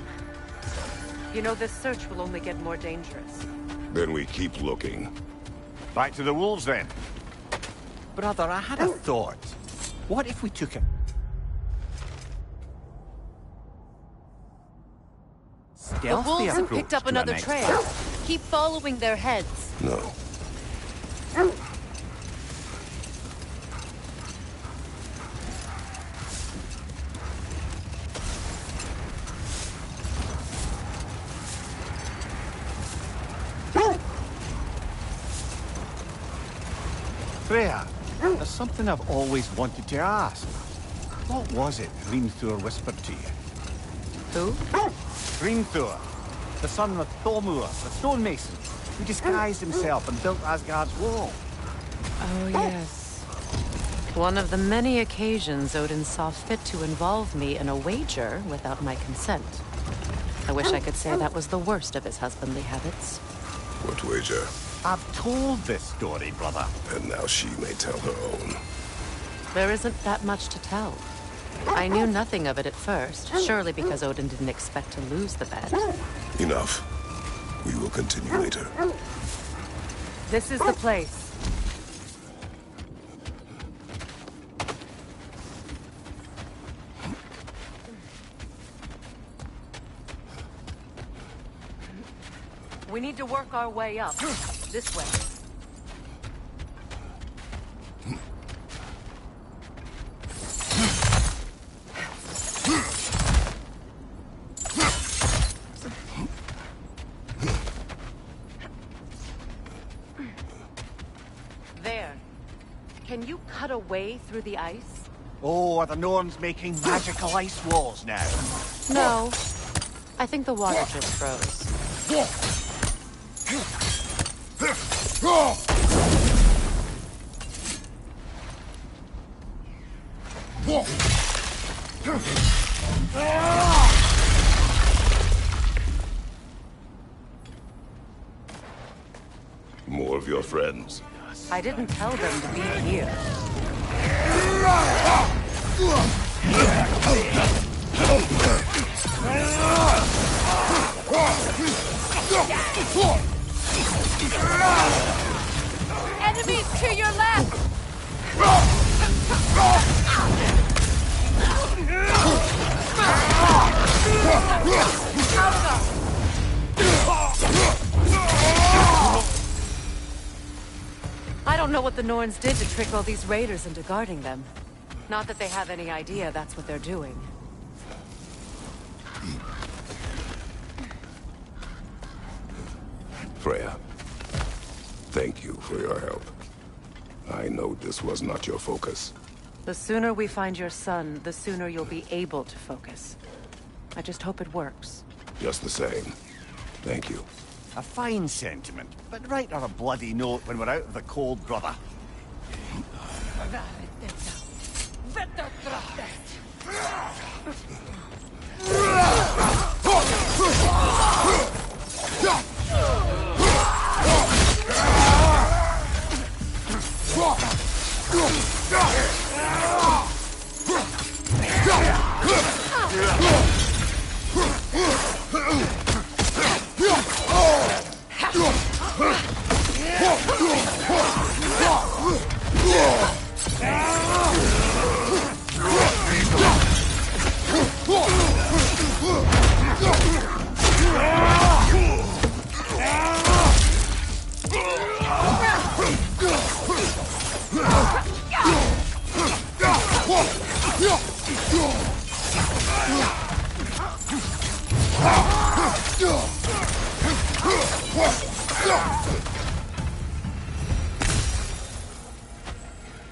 You know, this search will only get more dangerous. Then we keep looking. Back to the wolves, then. Brother, I had a thought. What if we took it? The wolves have picked up another trail. Keep following their heads. No. Freya, there's something I've always wanted to ask. What was it Hrimthur whispered to you? Who? Hrimthur, the son of Thormur, the stonemason, who disguised himself and built Asgard's wall. Oh, yes. One of the many occasions Odin saw fit to involve me in a wager without my consent. I wish I could say that was the worst of his husbandly habits. What wager? I've told this story, brother. And now she may tell her own. There isn't that much to tell. I knew nothing of it at first, surely because Odin didn't expect to lose the bet. Enough. We will continue later. This is the place. We need to work our way up. This way. There. Can you cut a way through the ice? Oh, are the Norns making magical ice walls now? No. I think the water just froze. More of your friends. I didn't tell them to be here. Enemies to your left! Alpha! I don't know what the Norns did to trick all these raiders into guarding them. Not that they have any idea that's what they're doing. Freya, thank you for your help. I know this was not your focus. The sooner we find your son, the sooner you'll be able to focus. I just hope it works. Just the same. Thank you. A fine sentiment, but write her a bloody note when we're out of the cold, brother.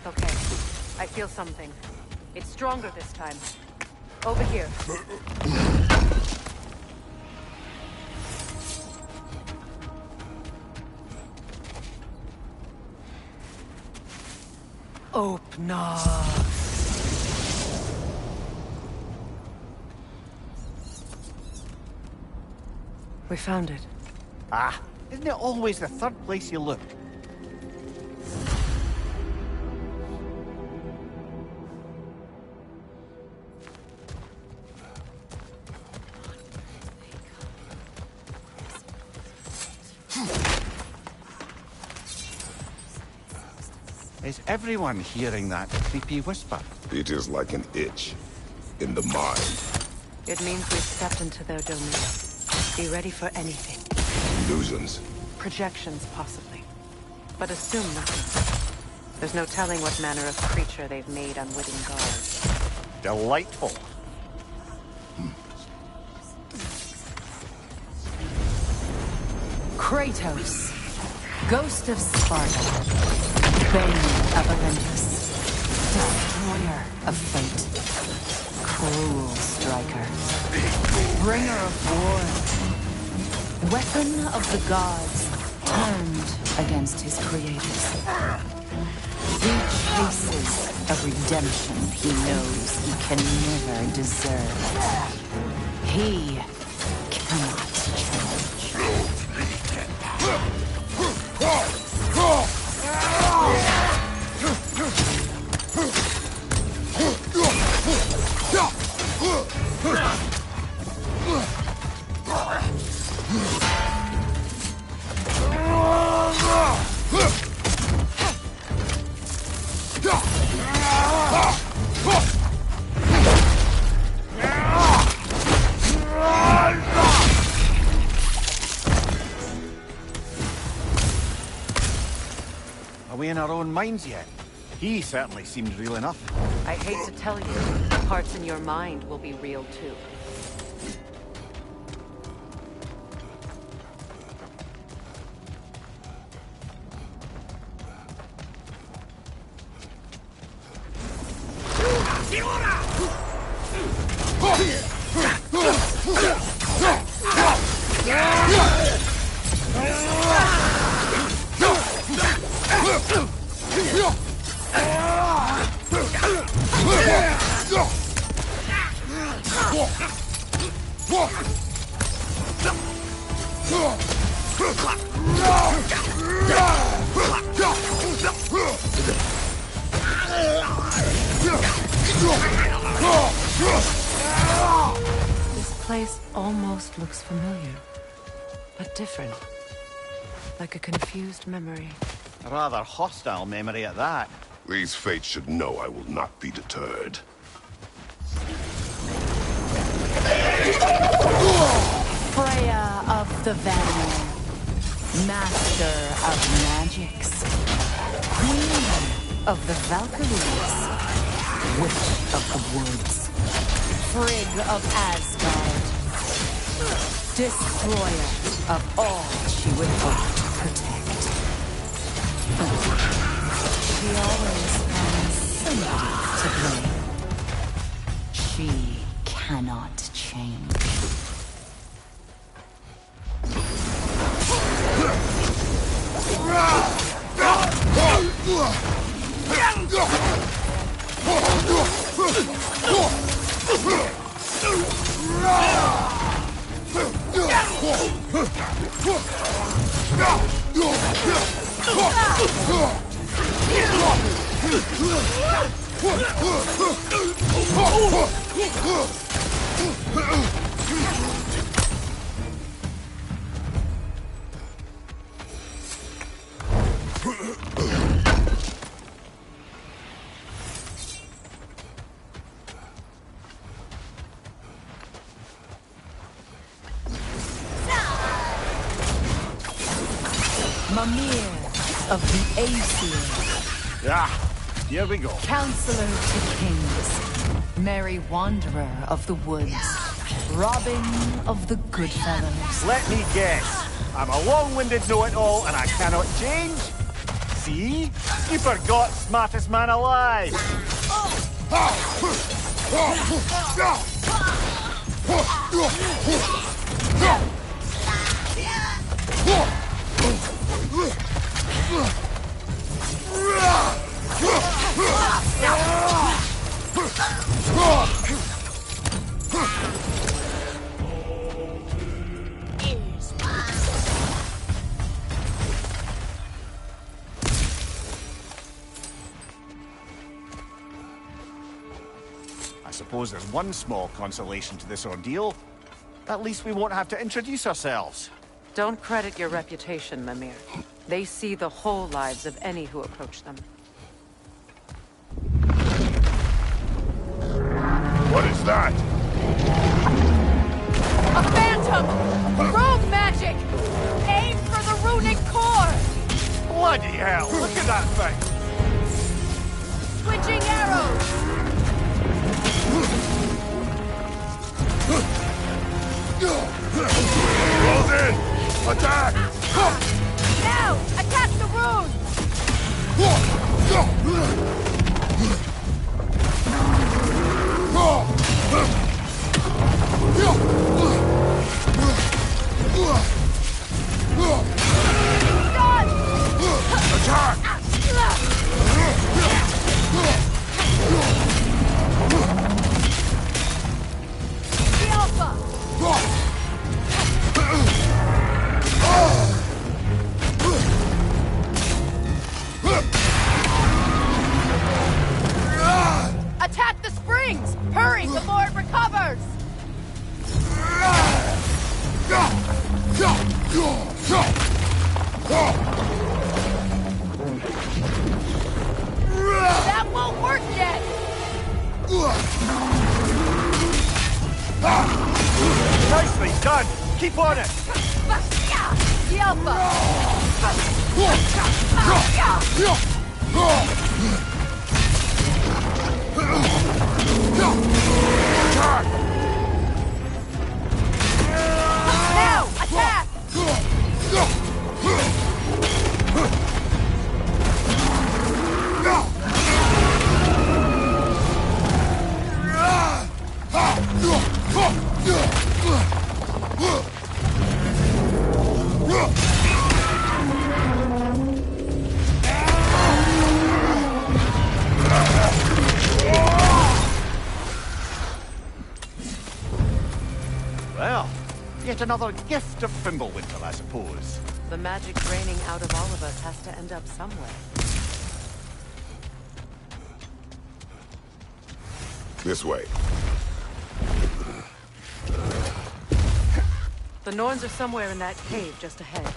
Okay, I feel something. It's stronger this time. Over here. Open up. We found it. Ah, isn't it always the third place you look? Is everyone hearing that creepy whisper? It is like an itch in the mind. It means we've stepped into their domain. Be ready for anything. Illusions. Projections, possibly. But assume nothing. There's no telling what manner of creature they've made unwitting guards. Delightful. Kratos, Ghost of Sparta, Bane of Olympus, Destroyer of Fate, Cruel Striker, Bringer of War, Weapon of the Gods, turned against his creators. He chases a redemption he knows he can never deserve. He cannot change. Are we in our own minds yet? He certainly seemed real enough. I hate to tell you, parts in your mind will be real too. This place almost looks familiar, but different. Like a confused memory. A rather hostile memory at that. These fates should know I will not be deterred. Freya of the Vanir, master of magics. of the Valkyries, Witch of the Woods, Frigg of Asgard, Destroyer of all she would hope to protect. But she always finds somebody to blame. She cannot change. Mimir of the Aesir. Ah, here we go. Counselor to Kings. Merry Wanderer of the Woods. Robin of the Goodfellows. Let me guess. I'm a long-winded know-it-all and I cannot change? See? You forgot smartest man alive. I suppose there's one small consolation to this ordeal. At least we won't have to introduce ourselves. Don't credit your reputation, Mimir. They see the whole lives of any who approach them. What is that? A phantom! Rogue magic! Aim for the runic core! Bloody hell! Look at that thing! Switching arrows! Close in! Attack! Now! Attack the rune! Done! Attack! The Alpha! Attack the springs! Hurry before it recovers! That won't work yet! Nicely done! Keep on it! The Alpha! Now! Attack! Well, yet another gift of Fimbulwinter, I suppose. The magic draining out of all of us has to end up somewhere. This way. The Norns are somewhere in that cave just ahead.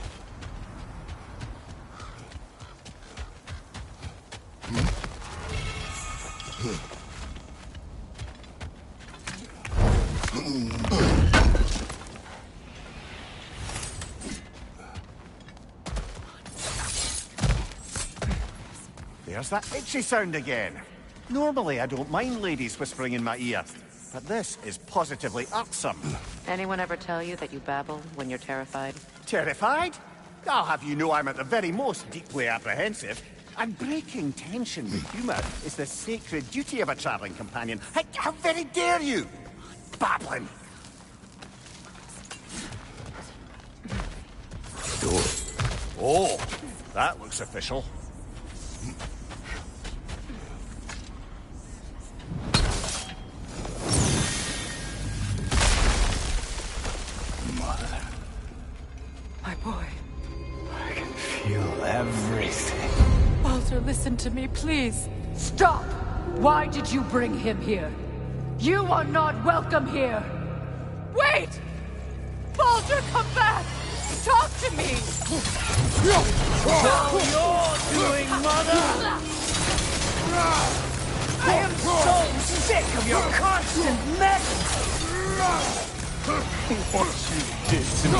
There's that itchy sound again. Normally, I don't mind ladies whispering in my ear, but this is positively irksome. Anyone ever tell you that you babble when you're terrified? Terrified? I'll have you know I'm at the very most deeply apprehensive. And breaking tension with humor is the sacred duty of a traveling companion. How very dare you! Babbling! Door. Oh, that looks official. Mother. My boy. I can feel everything. Baldur, listen to me, please. Stop! Why did you bring him here? You are not welcome here! Wait! Baldur, come back! Talk to me! Now you're doing, Mother! I am so sick of your constant meddling! What you did to me.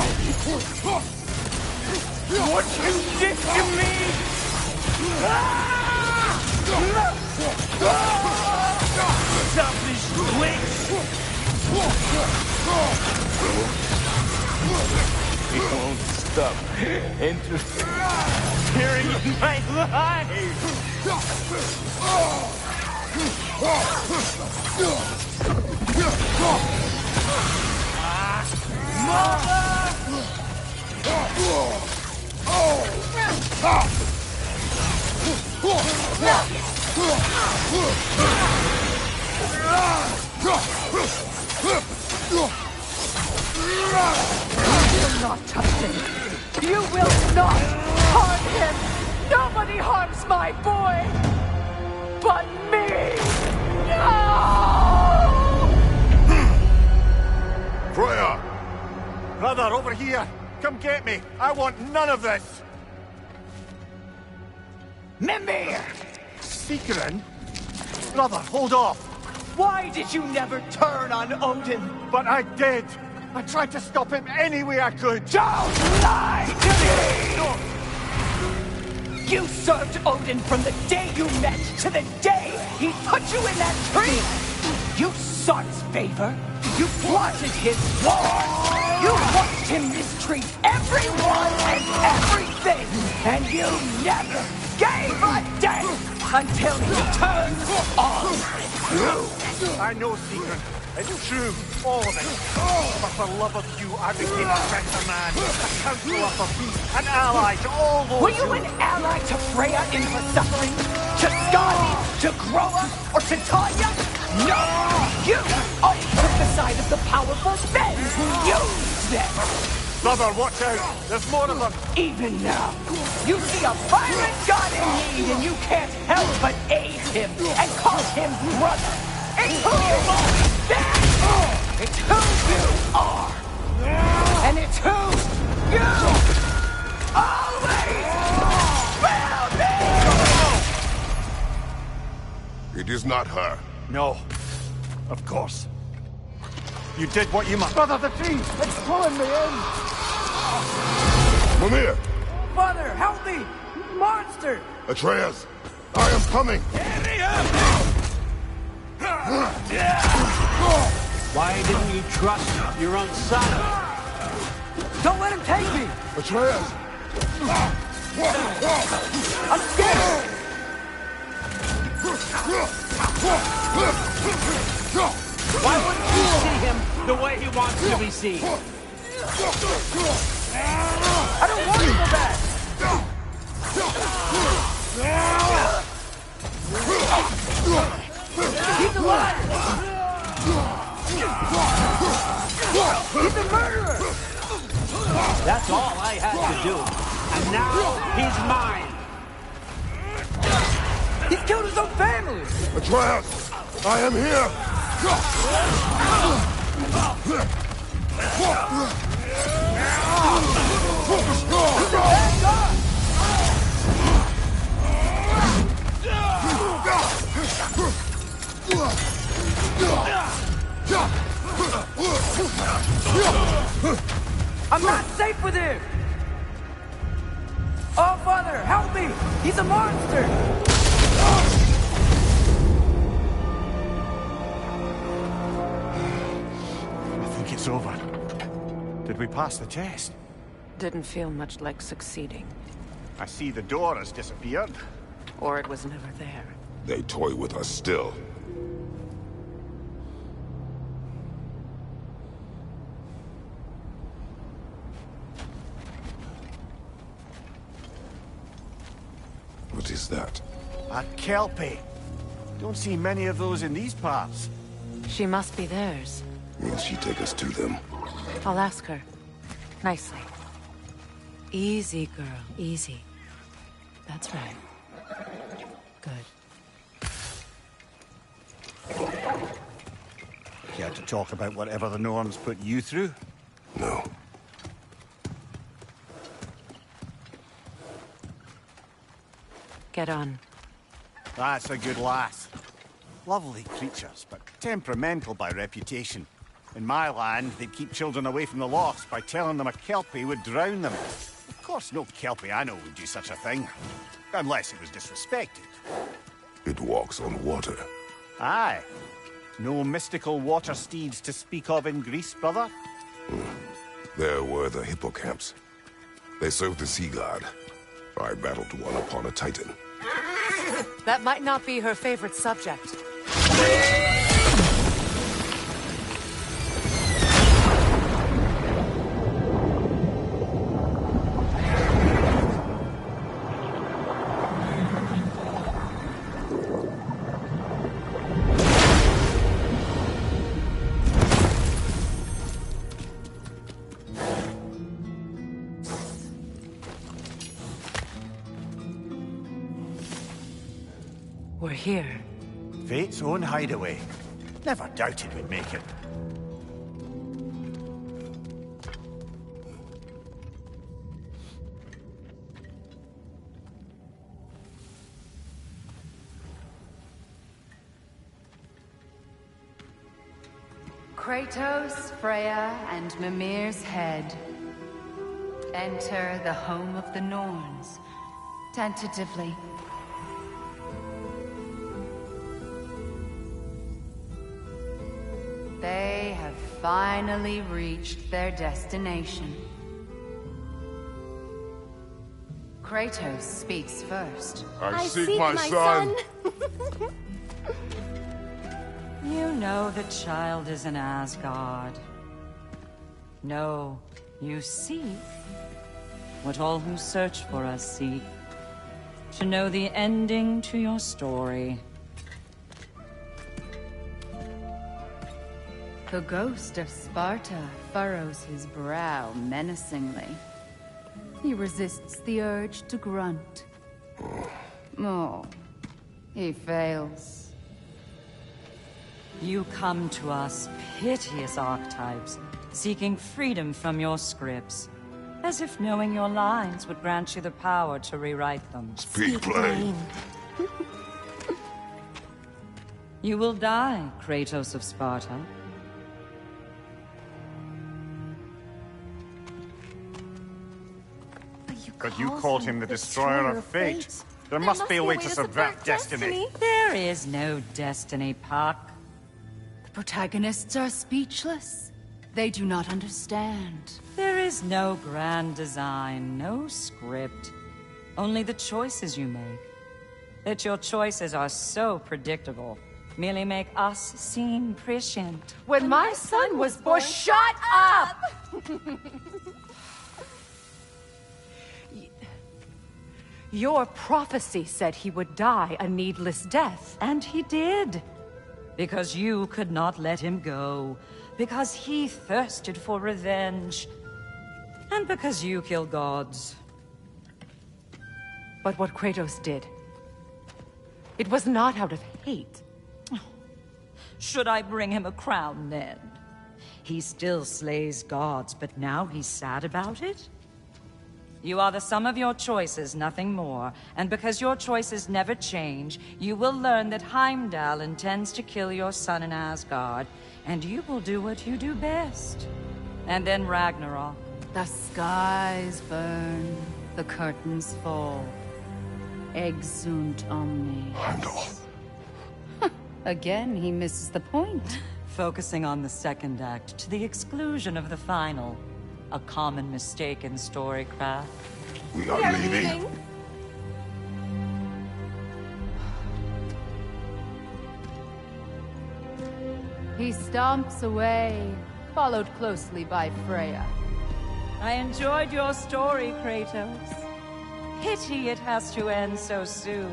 What you did to me! Selfish witch! He won't stop interfering in my life! You will not touch him! You will not harm him! Nobody harms my boy! But me! No! Freya! Brother, over here! Come get me! I want none of this! Mimir! Seekerin? Brother, hold off! Why did you never turn on Odin? But I did! I tried to stop him any way I could! Don't lie to me! You served Odin from the day you met to the day he put you in that tree! You sought his favor, you plotted his war, you watched him mistreat everyone and everything, and you never gave a damn until he turned on you! I know, Seeker. It's true, all of it. But for love of you, I became a better man, a counselor for peace, an ally to all those. Were you an ally to Freya in her suffering? To Skadi? To Groa? Or to Tanya? No! You always took the side of the powerful men who used them! Brother, watch out! There's more of them! Even now, you see a violent god in need and you can't help but aid him and call him brother! It's who you've always been! It's who you are! And it's who you always will be! It is not her. No. Of course. You did what you must. Brother, the tree! It's pulling me in! Mimir! Father, help me! Monster! Atreus! I am coming! Why didn't you trust your own son? Don't let him take me! Atreus! I'm scared! Why wouldn't you see him the way he wants to be seen? I don't want to go back! He's a liar! He's a murderer! That's all I had to do. And now he's mine. He's killed his own family! Atreus! I am here! I'm not safe with him! Oh, Father, help me! He's a monster! over. Did we pass the chest? Didn't feel much like succeeding. I see the door has disappeared. Or it was never there. They toy with us still. What is that? A Kelpie. Don't see many of those in these parts. She must be theirs. Will she take us to them? I'll ask her. Nicely. Easy, girl. Easy. That's right. Good. Care to talk about whatever the Norns put you through? No. Get on. That's a good lass. Lovely creatures, but temperamental by reputation. In my land, they'd keep children away from the lost by telling them a Kelpie would drown them. Of course, no Kelpie I know would do such a thing. Unless it was disrespected. It walks on water. Aye. No mystical water steeds to speak of in Greece, brother? There were the hippocamps. They served the sea god. I battled one upon a titan. That might not be her favorite subject. We're here. Fate's own hideaway. Never doubted we'd make it. Kratos, Freya, and Mimir's head. Enter the home of the Norns. Tentatively. They have finally reached their destination. Kratos speaks first. I seek my son. You know the child is in Asgard. No, you seek what all who search for us seek. To know the ending to your story. The ghost of Sparta furrows his brow menacingly. He resists the urge to grunt. Oh, he fails. You come to us, piteous archetypes, seeking freedom from your scripts. As if knowing your lines would grant you the power to rewrite them. Speak plain. You will die, Kratos of Sparta. But you called him the Destroyer of Fate. There must be a way to subvert destiny. There is no destiny, Puck. The protagonists are speechless. They do not understand. There is no grand design, no script. Only the choices you make. That your choices are so predictable, merely make us seem prescient. When my son was born... Shut up! Your prophecy said he would die a needless death. And he did. Because you could not let him go. Because he thirsted for revenge. And because you kill gods. But what Kratos did, it was not out of hate. Should I bring him a crown then? He still slays gods, but now he's sad about it? You are the sum of your choices, nothing more. And because your choices never change, you will learn that Heimdall intends to kill your son in Asgard, and you will do what you do best. And then Ragnarok. The skies burn, the curtains fall. Exunt omnes. Heimdall. Again, he misses the point. focusing on the second act to the exclusion of the final. A common mistake in storycraft. We are leaving. He stomps away, followed closely by Freya. I enjoyed your story, Kratos. Pity it has to end so soon.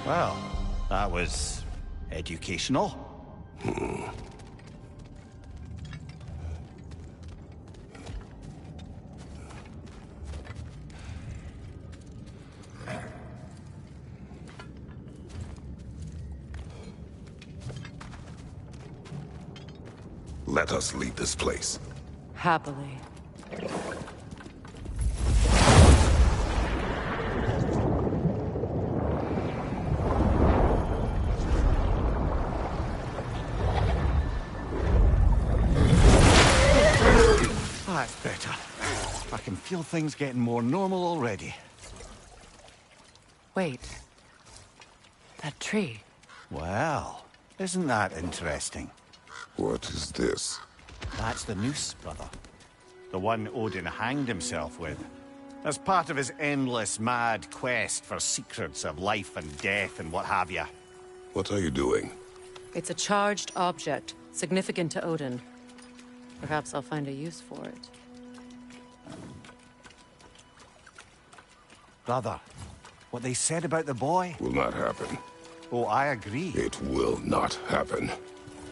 Well, that was educational. Let us leave this place. Happily. That's better. I can feel things getting more normal already. Wait. That tree. Well, isn't that interesting? What is this? That's the noose, brother. The one Odin hanged himself with. As part of his endless, mad quest for secrets of life and death and what have you. What are you doing? It's a charged object, significant to Odin. Perhaps I'll find a use for it. Brother, what they said about the boy? Will not happen. Oh, I agree. It will not happen.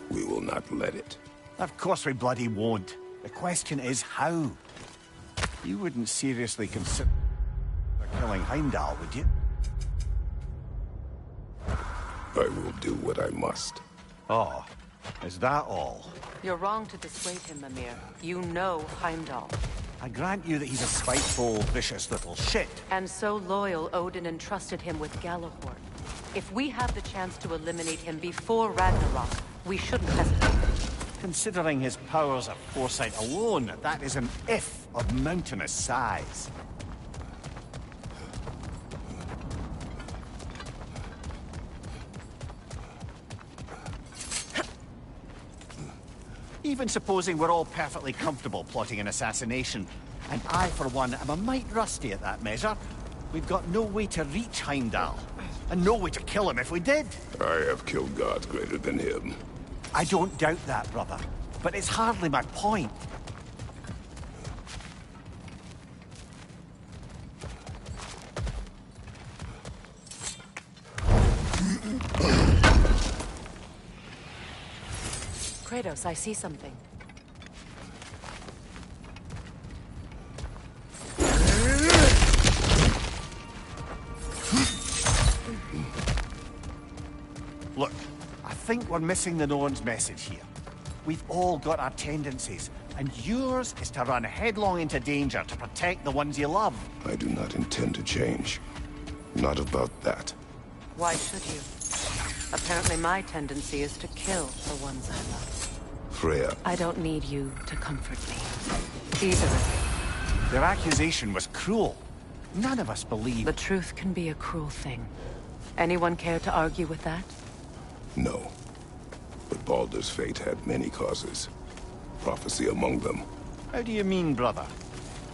We will not let it. Of course we bloody won't. The question is how? You wouldn't seriously consider killing Heimdall, would you? I will do what I must. Oh, is that all? You're wrong to dissuade him, Mimir. You know Heimdall. I grant you that he's a spiteful, vicious little shit. And so loyal, Odin entrusted him with Gjallarhorn. If we have the chance to eliminate him before Ragnarok, we shouldn't hesitate. Considering his powers of foresight alone, that is an if of mountainous size. Even supposing we're all perfectly comfortable plotting an assassination, and I, for one, am a mite rusty at that measure, we've got no way to reach Heimdall, and no way to kill him if we did. I have killed gods greater than him. I don't doubt that, brother, but it's hardly my point. Kratos, I see something. Look, I think we're missing the Norn's message here. We've all got our tendencies, and yours is to run headlong into danger to protect the ones you love. I do not intend to change. Not about that. Why should you? Apparently my tendency is to kill the ones I love. Freya. I don't need you to comfort me. Either of you. Their accusation was cruel. None of us believe. The truth can be a cruel thing. Anyone care to argue with that? No. But Baldur's fate had many causes. Prophecy among them. How do you mean, brother?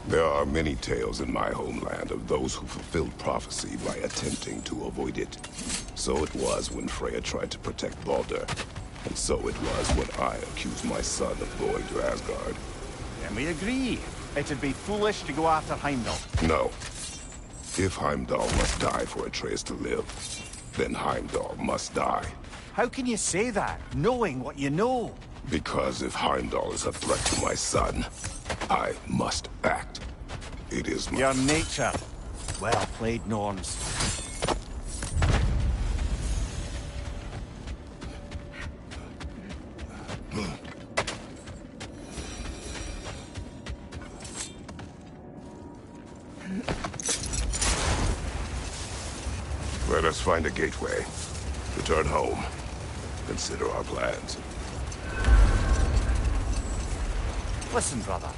There are many tales in my homeland of those who fulfilled prophecy by attempting to avoid it. So it was when Freya tried to protect Baldur. And so it was when I accused my son of going to Asgard. Then we agree. It'd be foolish to go after Heimdall. No. If Heimdall must die for Atreus to live, then Heimdall must die. How can you say that, knowing what you know? Because if Heimdall is a threat to my son, I must act. It is my... Your nature. Well played, Norns. Let us find a gateway. Return home. Consider our plans. Listen, brother.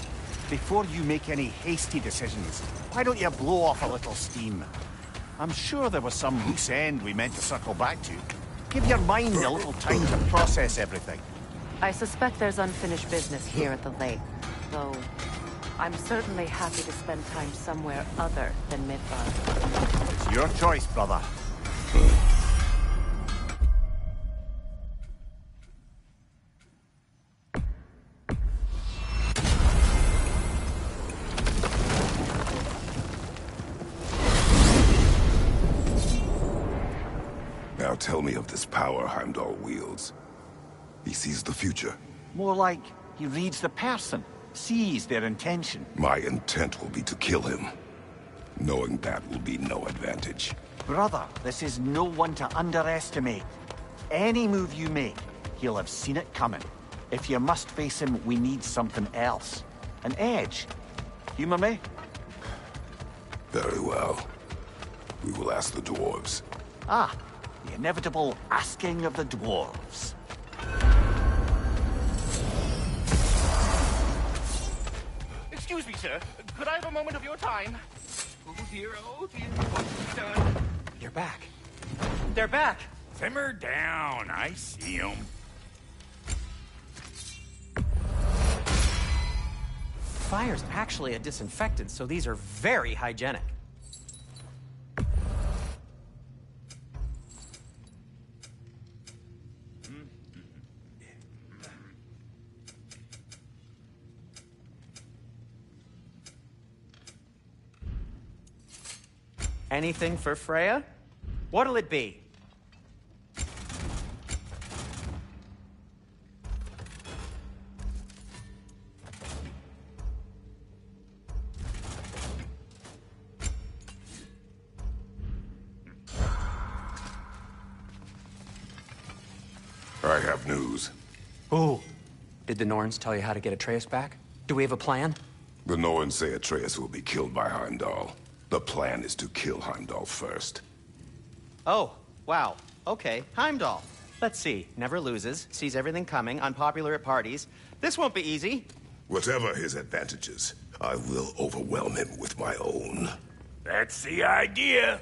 Before you make any hasty decisions, why don't you blow off a little steam? I'm sure there was some loose end we meant to circle back to. Give your mind a little time to process everything. I suspect there's unfinished business here at the lake, though I'm certainly happy to spend time somewhere other than Midgard. It's your choice, brother. Now tell me of this power Heimdall wields. He sees the future. More like he reads the person, sees their intention. My intent will be to kill him. Knowing that will be no advantage. Brother, this is no one to underestimate. Any move you make, he'll have seen it coming. If you must face him, we need something else. An edge. Humor me? Very well. We will ask the dwarves. Ah, the inevitable asking of the dwarves. Excuse me, sir. Could I have a moment of your time? Oh dear, what's done? They're back. They're back! Simmer down, I see them. Fire's actually a disinfectant, so these are very hygienic. Anything for Freya? What'll it be? I have news. Ooh. Did the Norns tell you how to get Atreus back? Do we have a plan? The Norns say Atreus will be killed by Heimdall. The plan is to kill Heimdall first. Oh, wow. Okay, Heimdall. Let's see. Never loses, sees everything coming, unpopular at parties. This won't be easy. Whatever his advantages, I will overwhelm him with my own. That's the idea.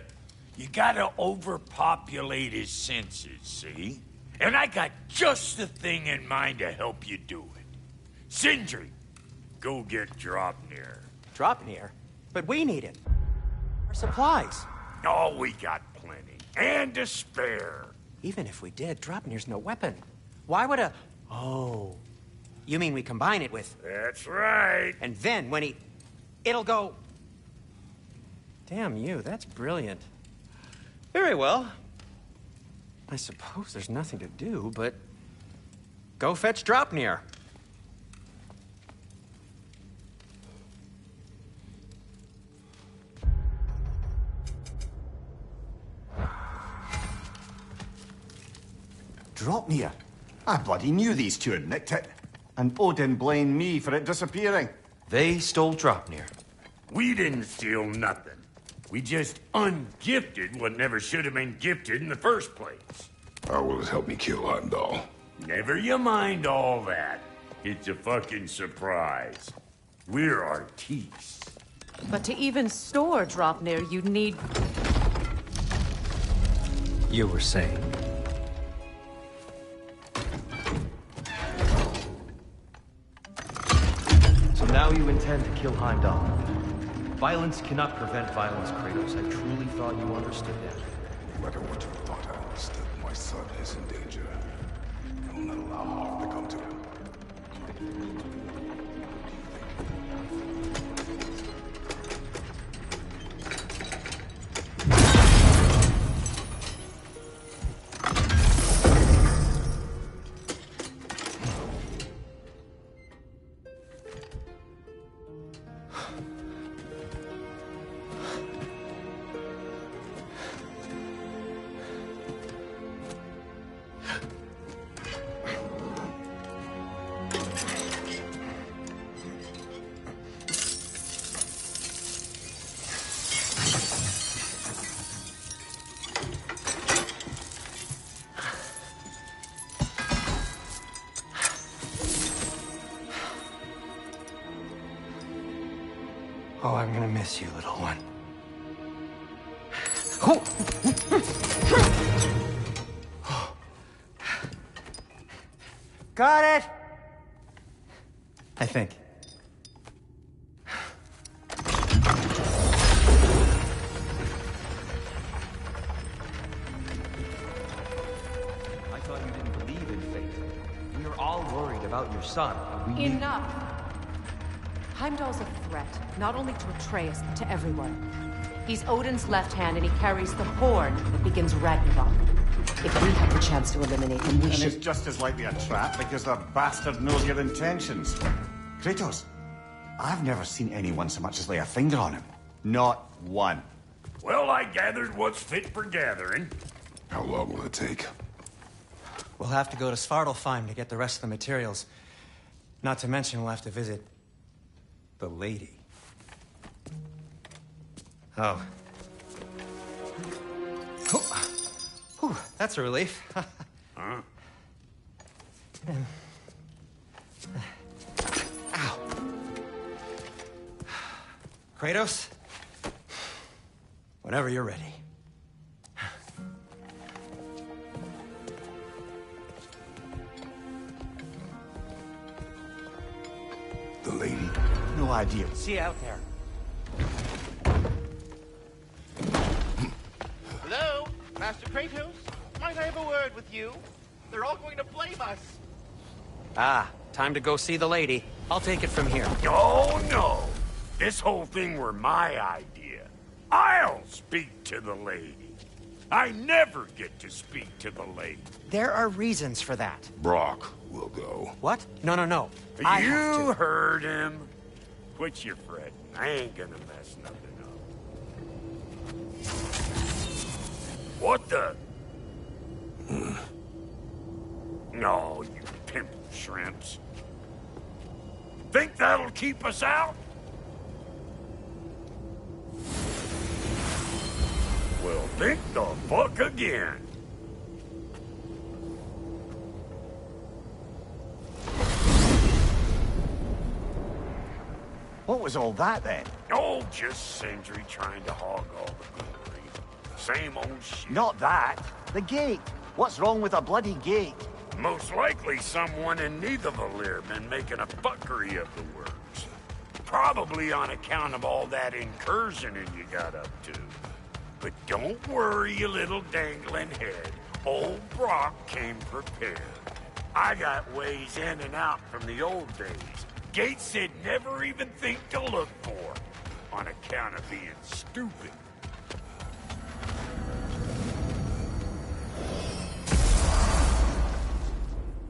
You gotta overpopulate his senses, see? And I got just the thing in mind to help you do it. Sindri, go get Draupnir. Draupnir? But we need it. Our supplies. Oh, we got plenty. And to spare. Even if we did, Draupnir's no weapon. Why would a... Oh. You mean we combine it with... That's right. And then when he... It'll go... Damn you, that's brilliant. Very well. I suppose there's nothing to do, but... Go fetch Draupnir. Draupnir? I bloody knew these two had nicked it. And Odin blamed me for it disappearing. They stole Draupnir. We didn't steal nothing. We just ungifted what never should have been gifted in the first place. How will it help me kill Heimdall? Never you mind all that. It's a fucking surprise. We're artistes. But to even store Draupnir, you'd need... You were saying? So now you intend to kill Heimdall. Violence cannot prevent violence, Kratos. I truly thought you understood that. No matter what you thought I understood, my son is in danger. I will not allow harm to come to him. Oh, I'm gonna miss you, little one. Got it! I think. I thought you didn't believe in fate. We were all worried about your son. We Enough! Heimdall's a threat, not only to Atreus, but to everyone. He's Odin's left hand, and he carries the horn that begins Ragnarok. If we have the chance to eliminate him, we And should... it's just as likely a trap because the bastard knows your intentions. Kratos, I've never seen anyone so much as lay a finger on him. Not one. Well, I gathered what's fit for gathering. How long will it take? We'll have to go to Svartalfheim to get the rest of the materials. Not to mention we'll have to visit the lady. Oh. Whew, that's a relief. Huh? Ow. Kratos? Whenever you're ready. The lady? No idea. See you out there. Hello? Master Kratos? Might I have a word with you? They're all going to blame us. Ah, time to go see the lady. I'll take it from here. Oh, no. This whole thing were my idea. I'll speak to the lady. I never get to speak to the lady. There are reasons for that. Brock will go. What? No, no, no. I have You to. heard him. Quit your fretting. I ain't gonna mess nothing up. What the? No, you pimple shrimps. Think that'll keep us out? Well, think the fuck again. What was all that then? Oh, just Sindri trying to hog all the glory. Same old shit. Not that. The gate. What's wrong with a bloody gate? Most likely someone in Nidavellir been making a fuckery of the works. Probably on account of all that incursioning you got up to. But don't worry, you little dangling head. Old Brock came prepared. I got ways in and out from the old days. Gates they'd never even think to look for, on account of being stupid.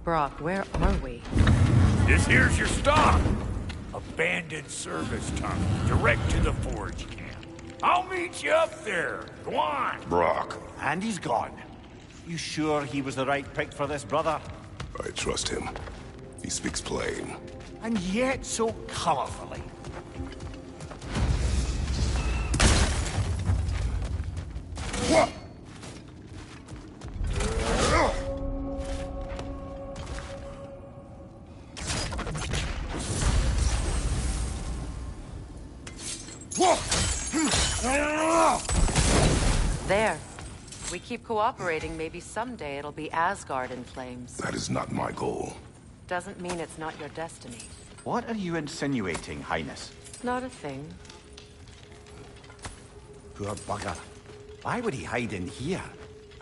Brock, where are we? This here's your stop. Abandoned service tunnel, direct to the forge camp. I'll meet you up there. Go on. Brock. And he's gone. You sure he was the right pick for this, brother? I trust him. He speaks plain. And yet so colorfully. What? There. If we keep cooperating, maybe someday it'll be Asgard in flames. That is not my goal. Doesn't mean it's not your destiny. What are you insinuating, Highness? Not a thing. Poor bugger. Why would he hide in here?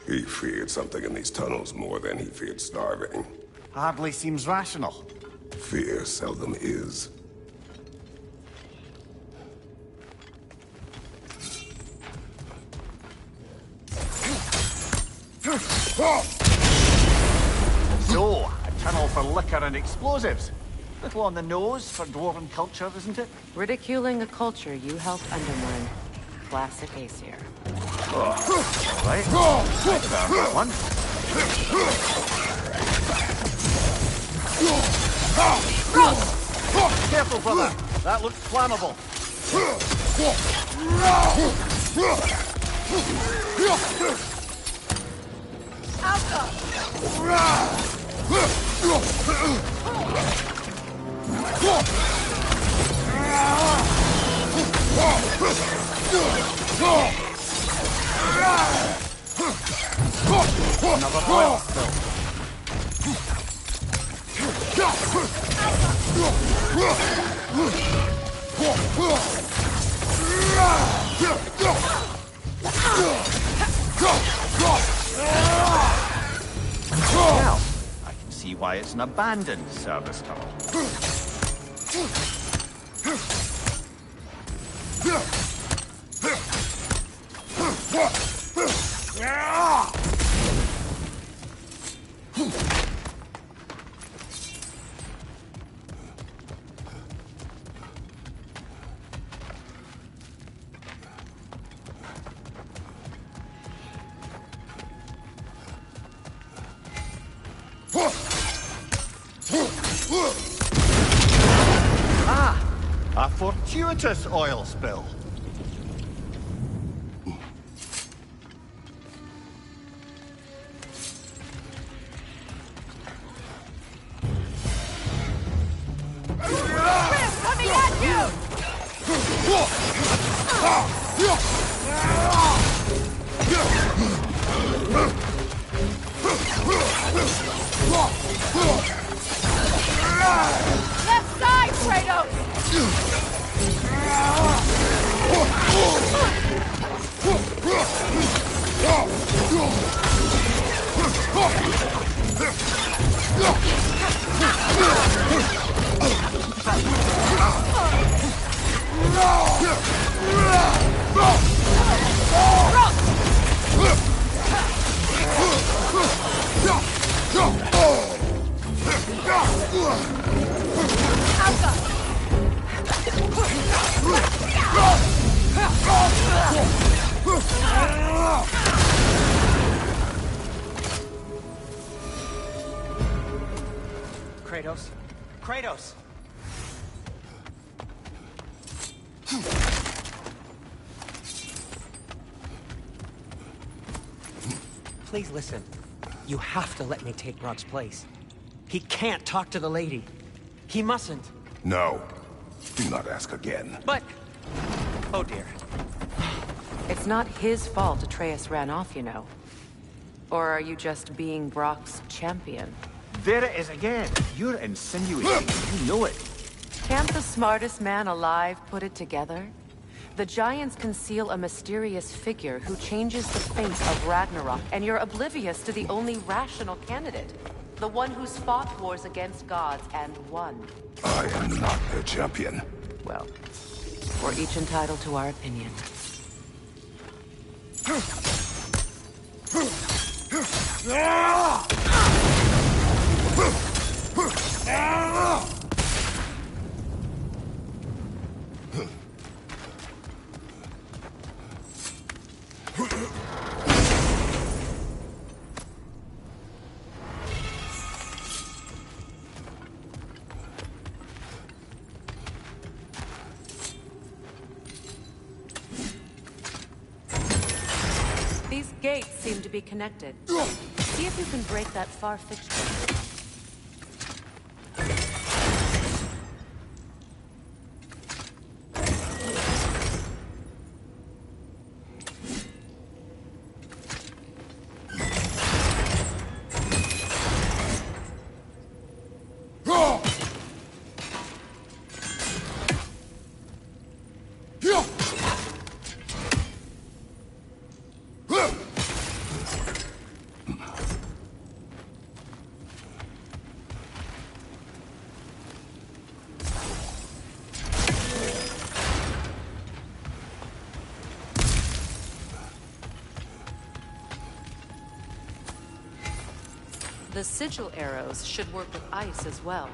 He feared something in these tunnels more than he feared starving. Hardly seems rational. Fear seldom is. So, a tunnel for liquor and explosives. Little on the nose for dwarven culture, isn't it? Ridiculing a culture you helped undermine. Classic Aesir. Right. I found that one. Careful, brother. That looks flammable. Another oil spill. Well, I can see why it's an abandoned service tunnel. Ah! A fortuitous oil spill. Coming at Left side, Kratos? Kratos! Please listen. You have to let me take Rock's place. He can't talk to the lady. He mustn't. No. Do not ask again. But... Oh dear. It's not his fault Atreus ran off, you know. Or are you just being Brock's champion? There it is again. You're insinuating. You know it. Can't the smartest man alive put it together? The Giants conceal a mysterious figure who changes the fate of Ragnarok, and you're oblivious to the only rational candidate. The one who's fought wars against gods and won. I am not their champion. Well, we're each entitled to our opinion. These gates seem to be connected. See if you can break that far fixture. The sigil arrows should work with ice as well.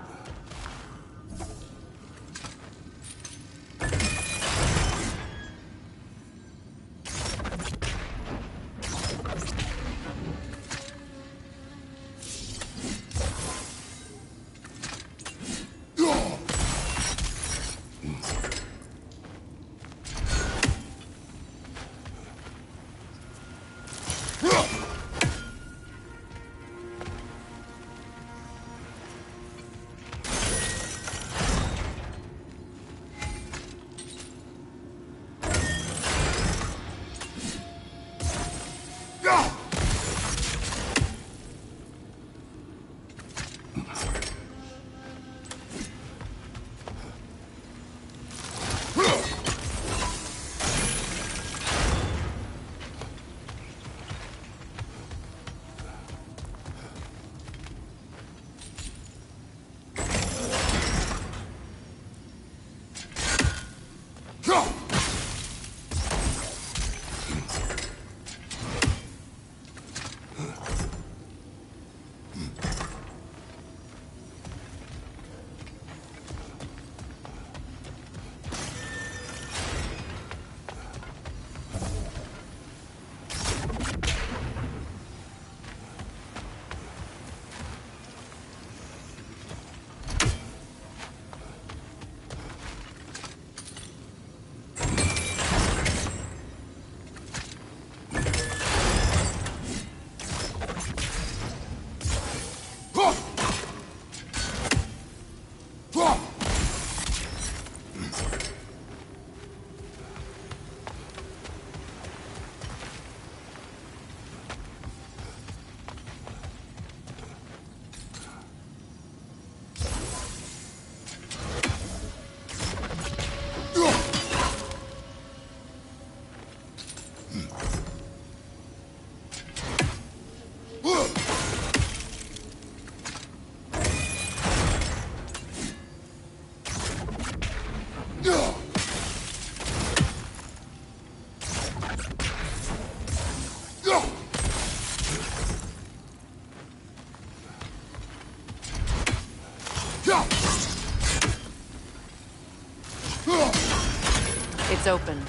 gate's open.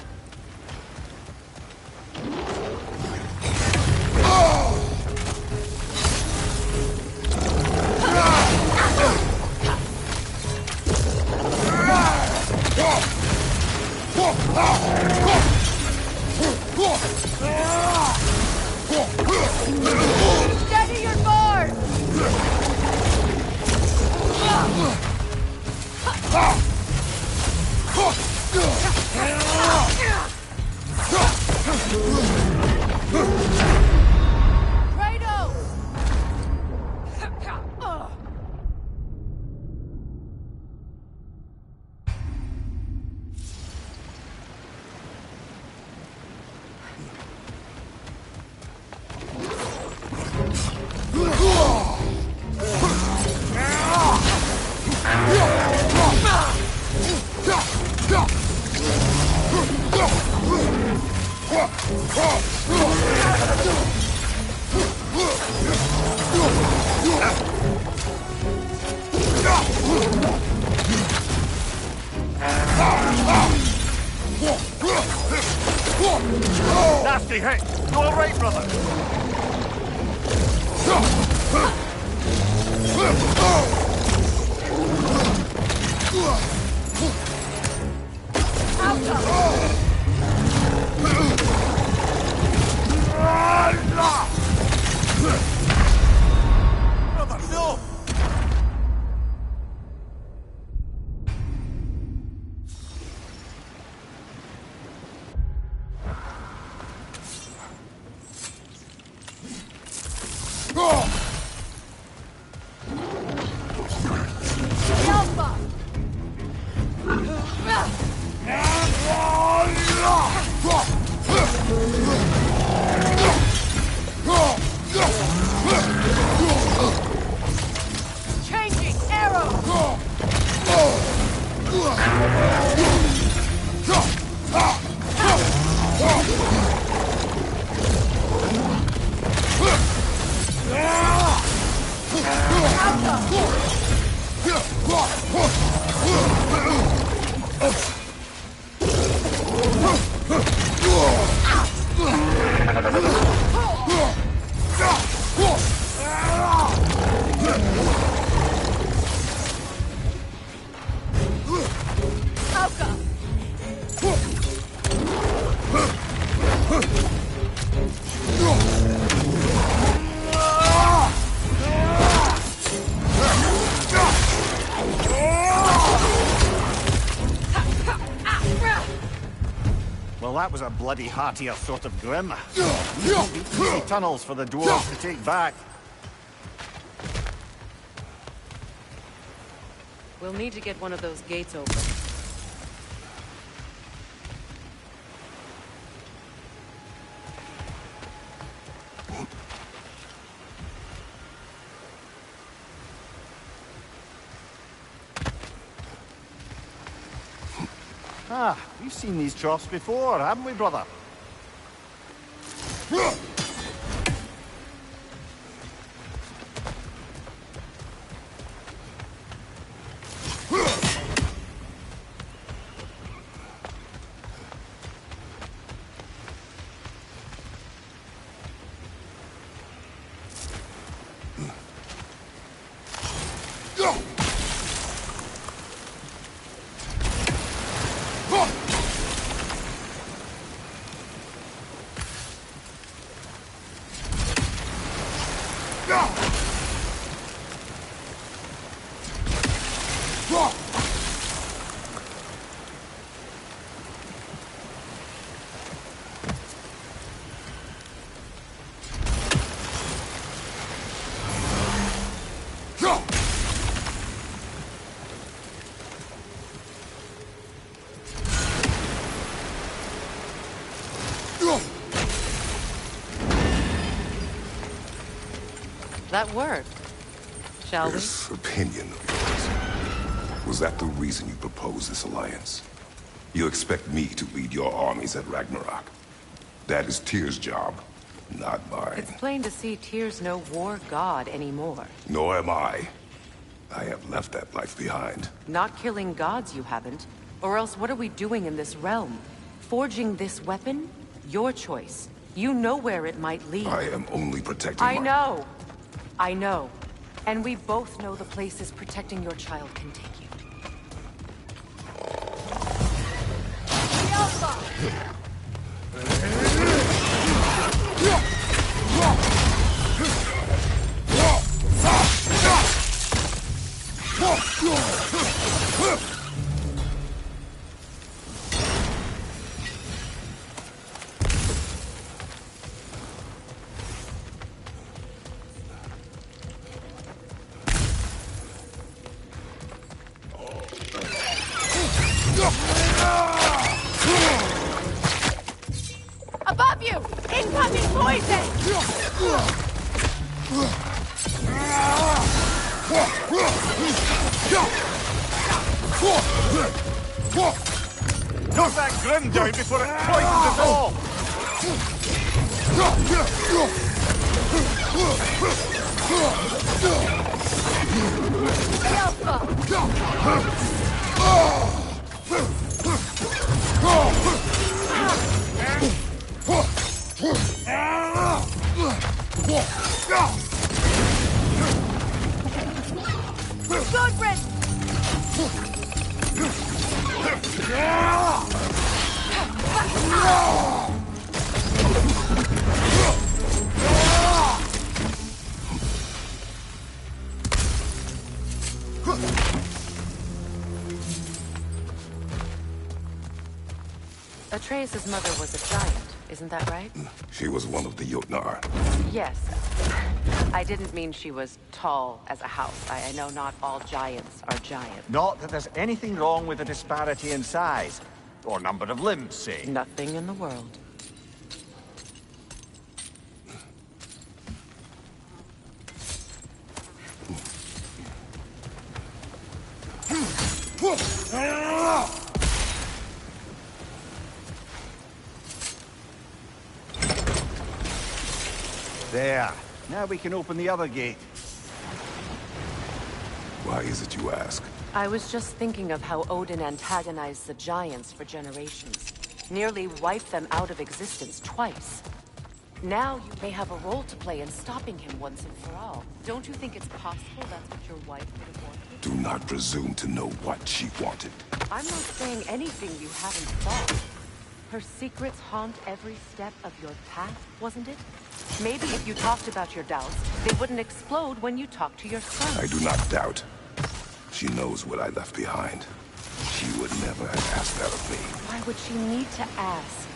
Steady your board! Nasty hit! You all right, brother? Brother, no! Changing arrow! Well, that was a bloody heartier sort of grim. Easy tunnels for the dwarves to take back. We'll need to get one of those gates open. Ah, we've seen these troughs before, haven't we, brother? That worked. Shall we? This opinion of yours, was that the reason you proposed this alliance? You expect me to lead your armies at Ragnarok? That is Tyr's job, not mine. It's plain to see Tyr's no war god anymore. Nor am I. I have left that life behind. Not killing gods, you haven't. Or else what are we doing in this realm? Forging this weapon? Your choice. You know where it might lead. I am only protecting I know. I know. And we both know the places protecting your child can take you. Above you! Incoming poison! Knock that grim down before it poisons us all! Good risk! Atreus' mother was a giant, isn't that right? She was one of the Jotnar. Yes. I didn't mean she was tall as a house. I know not all giants are giants. Not that there's anything wrong with the disparity in size. Or number of limbs, say. Nothing in the world. There. Now we can open the other gate. Why is it you ask? I was just thinking of how Odin antagonized the giants for generations. Nearly wiped them out of existence twice. Now you may have a role to play in stopping him once and for all. Don't you think it's possible that's what your wife would have wanted? Do not presume to know what she wanted. I'm not saying anything you haven't thought. Her secrets haunt every step of your path, wasn't it? Maybe if you talked about your doubts, they wouldn't explode when you talked to your son. I do not doubt. She knows what I left behind. She would never have asked that of me. Why would she need to ask?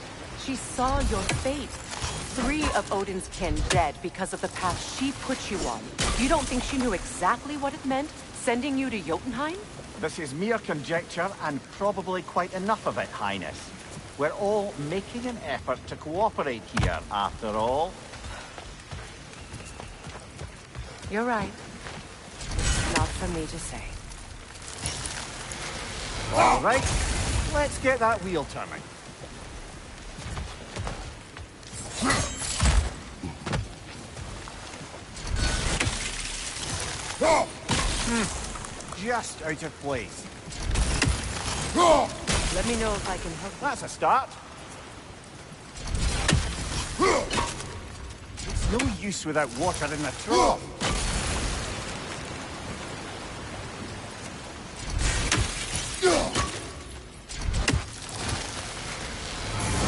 She saw your fate. 3 of Odin's kin dead because of the path she put you on. You don't think she knew exactly what it meant, sending you to Jotunheim? This is mere conjecture, and probably quite enough of it, Highness. We're all making an effort to cooperate here, after all. You're right. Not for me to say. All right, let's get that wheel turning. Just out of place. Let me know if I can help. That's a start. It's no use without water in the trough.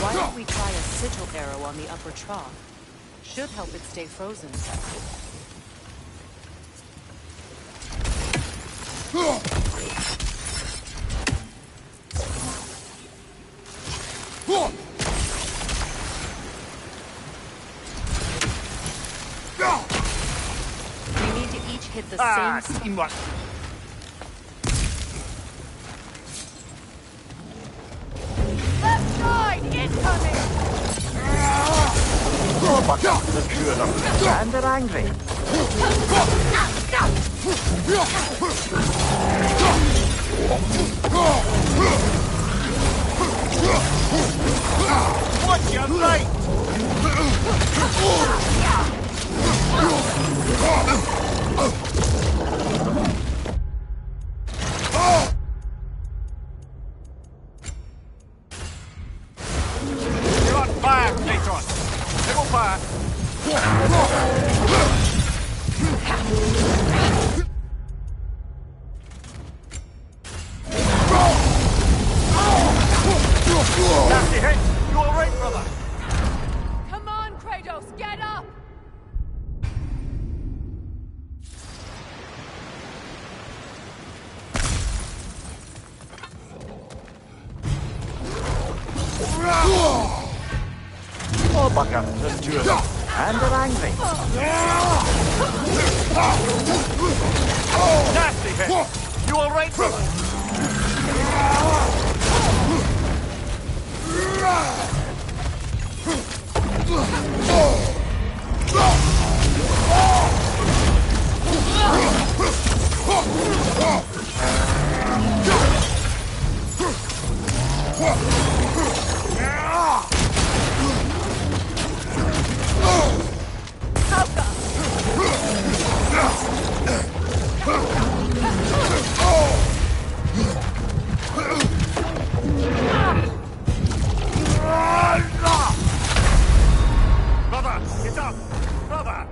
Why don't we try a sigil arrow on the upper trough? Should help it stay frozen. We need to each hit the same spot. Teamwork. Left side, incoming! And they're angry. Watch your right! fire, Natron. Triple fire. Nasty hit. You all right, brother? Come on, Kratos, get up! Oh, Bucker, there's two of them. And they're angry. Nasty hit. You all right, brother? Brother, get up! Brother!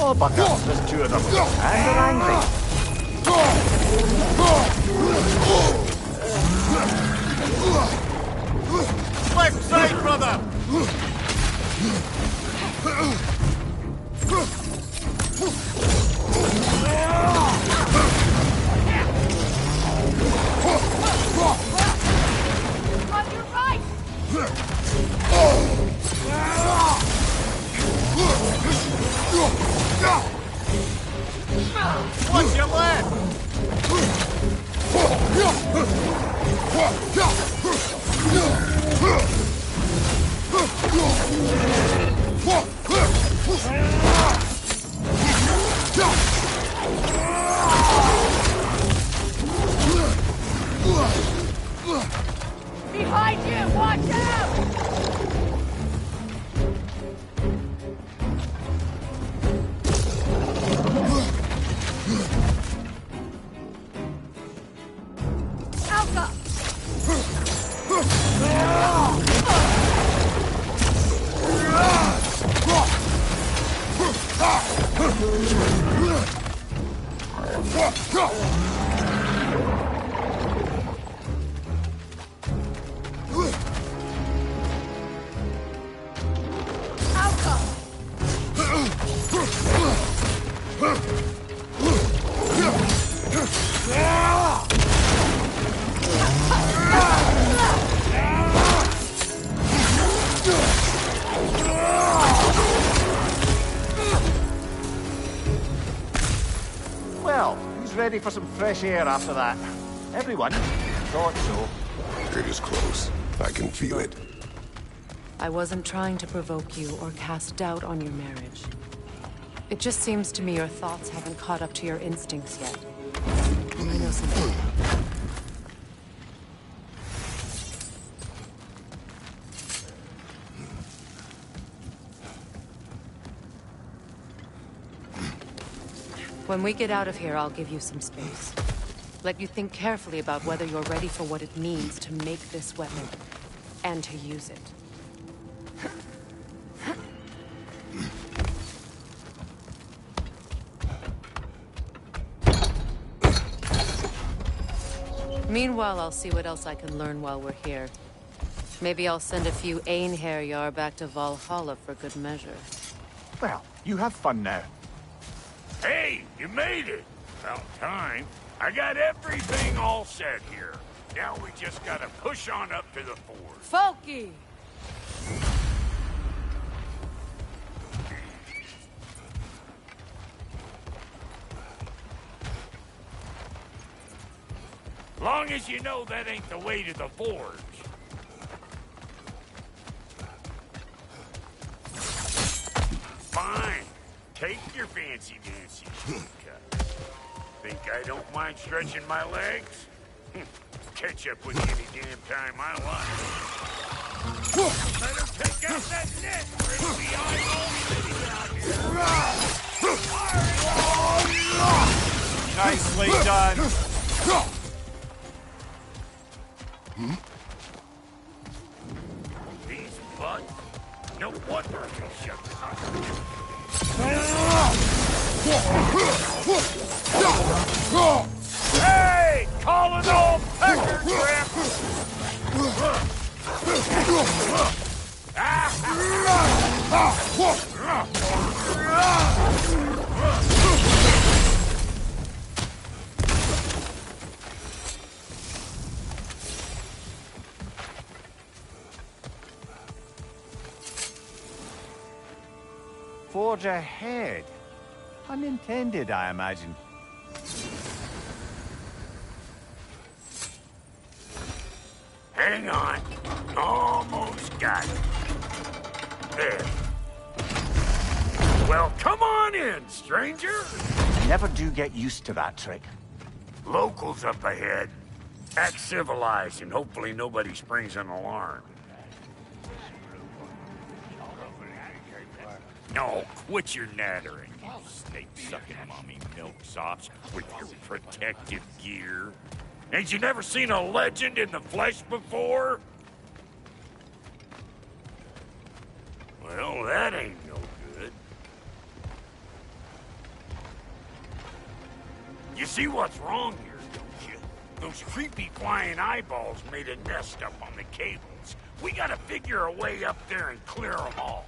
Oh, Bucker, there's two of them. And they're angry. Left side, brother! On your right! What's your left? Behind you! Watch out! Alpha! Well, who's ready for some fresh air after that? Everyone? Thought so. It is close. I can feel it. I wasn't trying to provoke you or cast doubt on your marriage. It just seems to me your thoughts haven't caught up to your instincts yet. And I know something. When we get out of here, I'll give you some space. Let you think carefully about whether you're ready for what it means to make this weapon, and to use it. Meanwhile, I'll see what else I can learn while we're here. Maybe I'll send a few Einherjar back to Valhalla for good measure. Well, you have fun now. Hey, you made it! About time. I got everything all set here. Now we just gotta push on up to the fort. Folky! Long as you know that ain't the way to the forge. Fine. Take your fancy-dancy shortcut. Think I don't mind stretching my legs? Catch up with you any damn time I like. Better take out that net, or it'll be eyeball city out here. Nicely done. These butts? No wonder they shut Hey! Call it all pecker grip! Forge ahead. Unintended, I imagine. Hang on. Almost got it. There. Well, come on in, stranger. Never do get used to that trick. Locals up ahead. Act civilized, and hopefully nobody springs an alarm. No, quit your nattering, you snake-sucking mommy milksops with your protective gear. Ain't you never seen a legend in the flesh before? Well, that ain't no good. You see what's wrong here, don't you? Those creepy flying eyeballs made a nest up on the cables. We gotta figure a way up there and clear them all.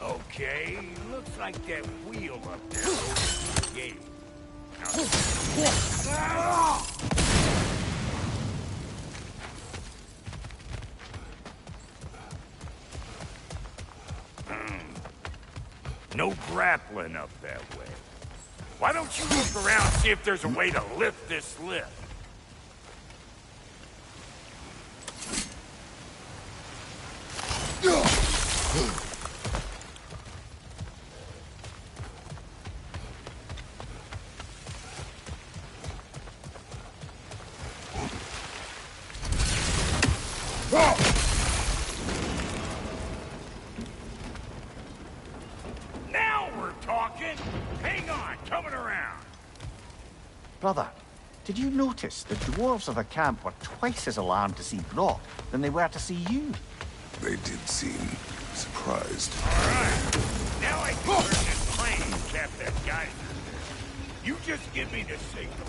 Okay, looks like that wheel up there opens the gate. No grappling up that way. Why don't you look around and see if there's a way to lift this lift? Now we're talking. Hang on, coming around. Brother, did you notice the dwarves of the camp were twice as alarmed to see Brock than they were to see you? They did seem surprised. Now I can turn this plane and cap that geyser. You just give me the signal.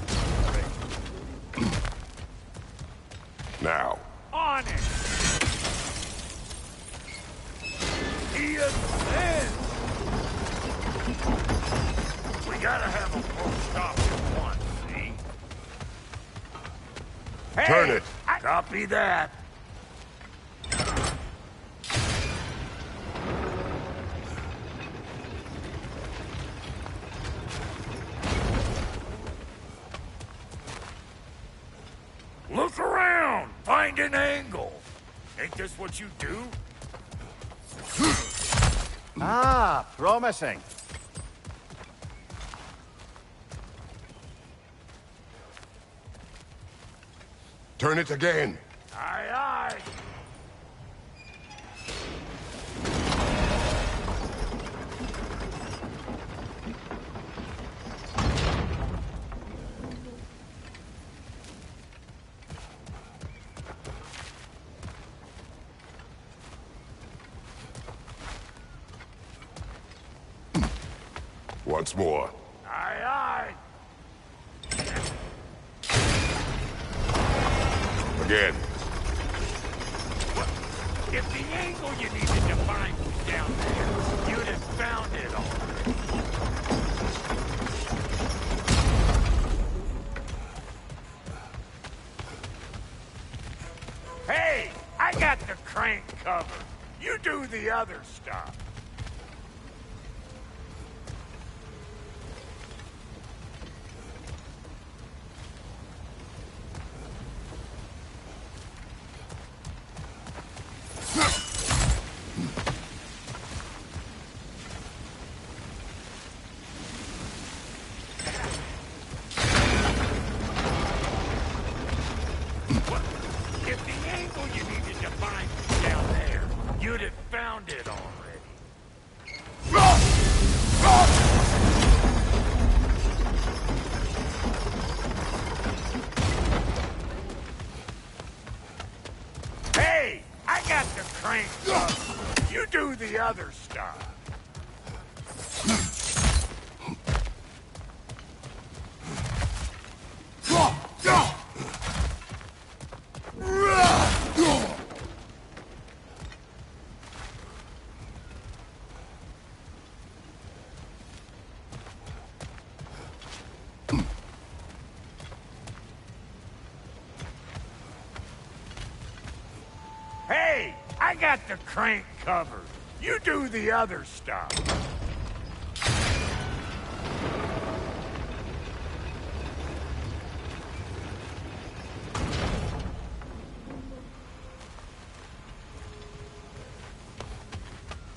Now. On it! He ascends! We gotta have a full stop at once, see? Hey, Turn it! Copy that. Look around! Find an angle! Ain't this what you do? Ah, promising. Turn it again. Aye, aye. Once more. Aye, aye. Again. If the angle you needed to find was down there, you'd have found it already. covered. You do the other stuff. If the angle you needed to find was down there, you'd have found it already. Hey, I got the crank covered. You do the other stuff.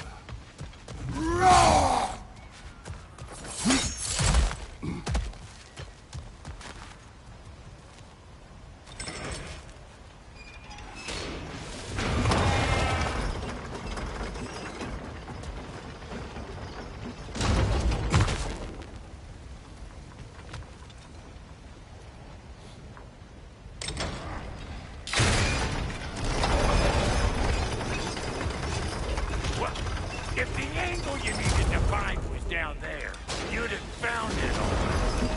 Hey, I got the crank covered. You do the other stuff. If the angle you needed to find was down there, you'd have found it already.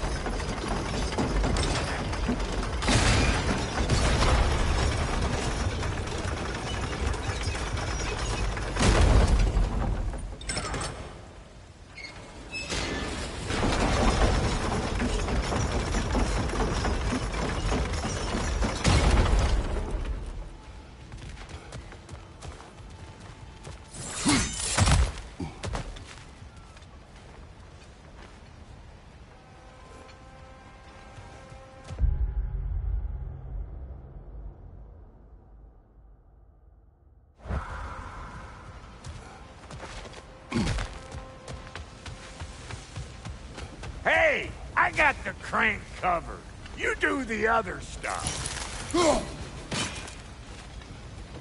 Hey, I got the crank covered. You do the other stuff.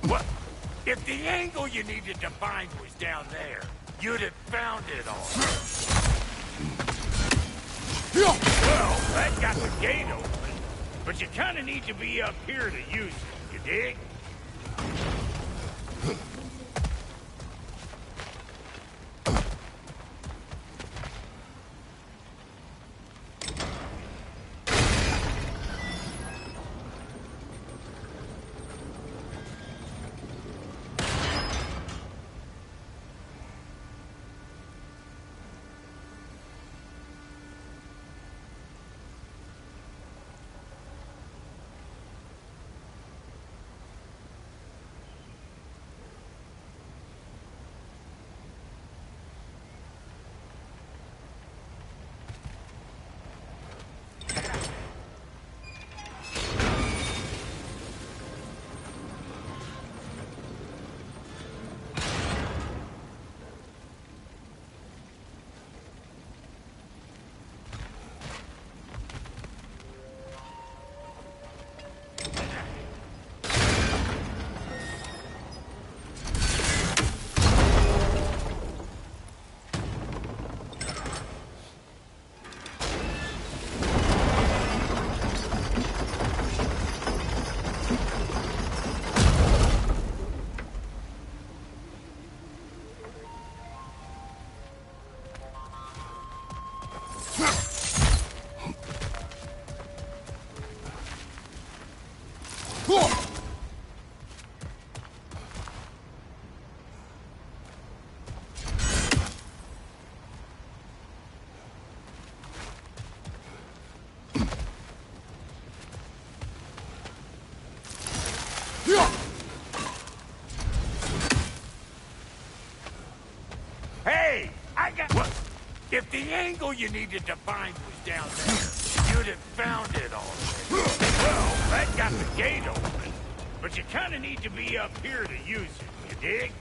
What? If the angle you needed to find was down there, you'd have found it already. Well, that got the gate open, but you kind of need to be up here to use it, you dig? the angle you needed to find was down there, you'd have found it already. Well, that got the gate open, but you kind of need to be up here to use it, you dig?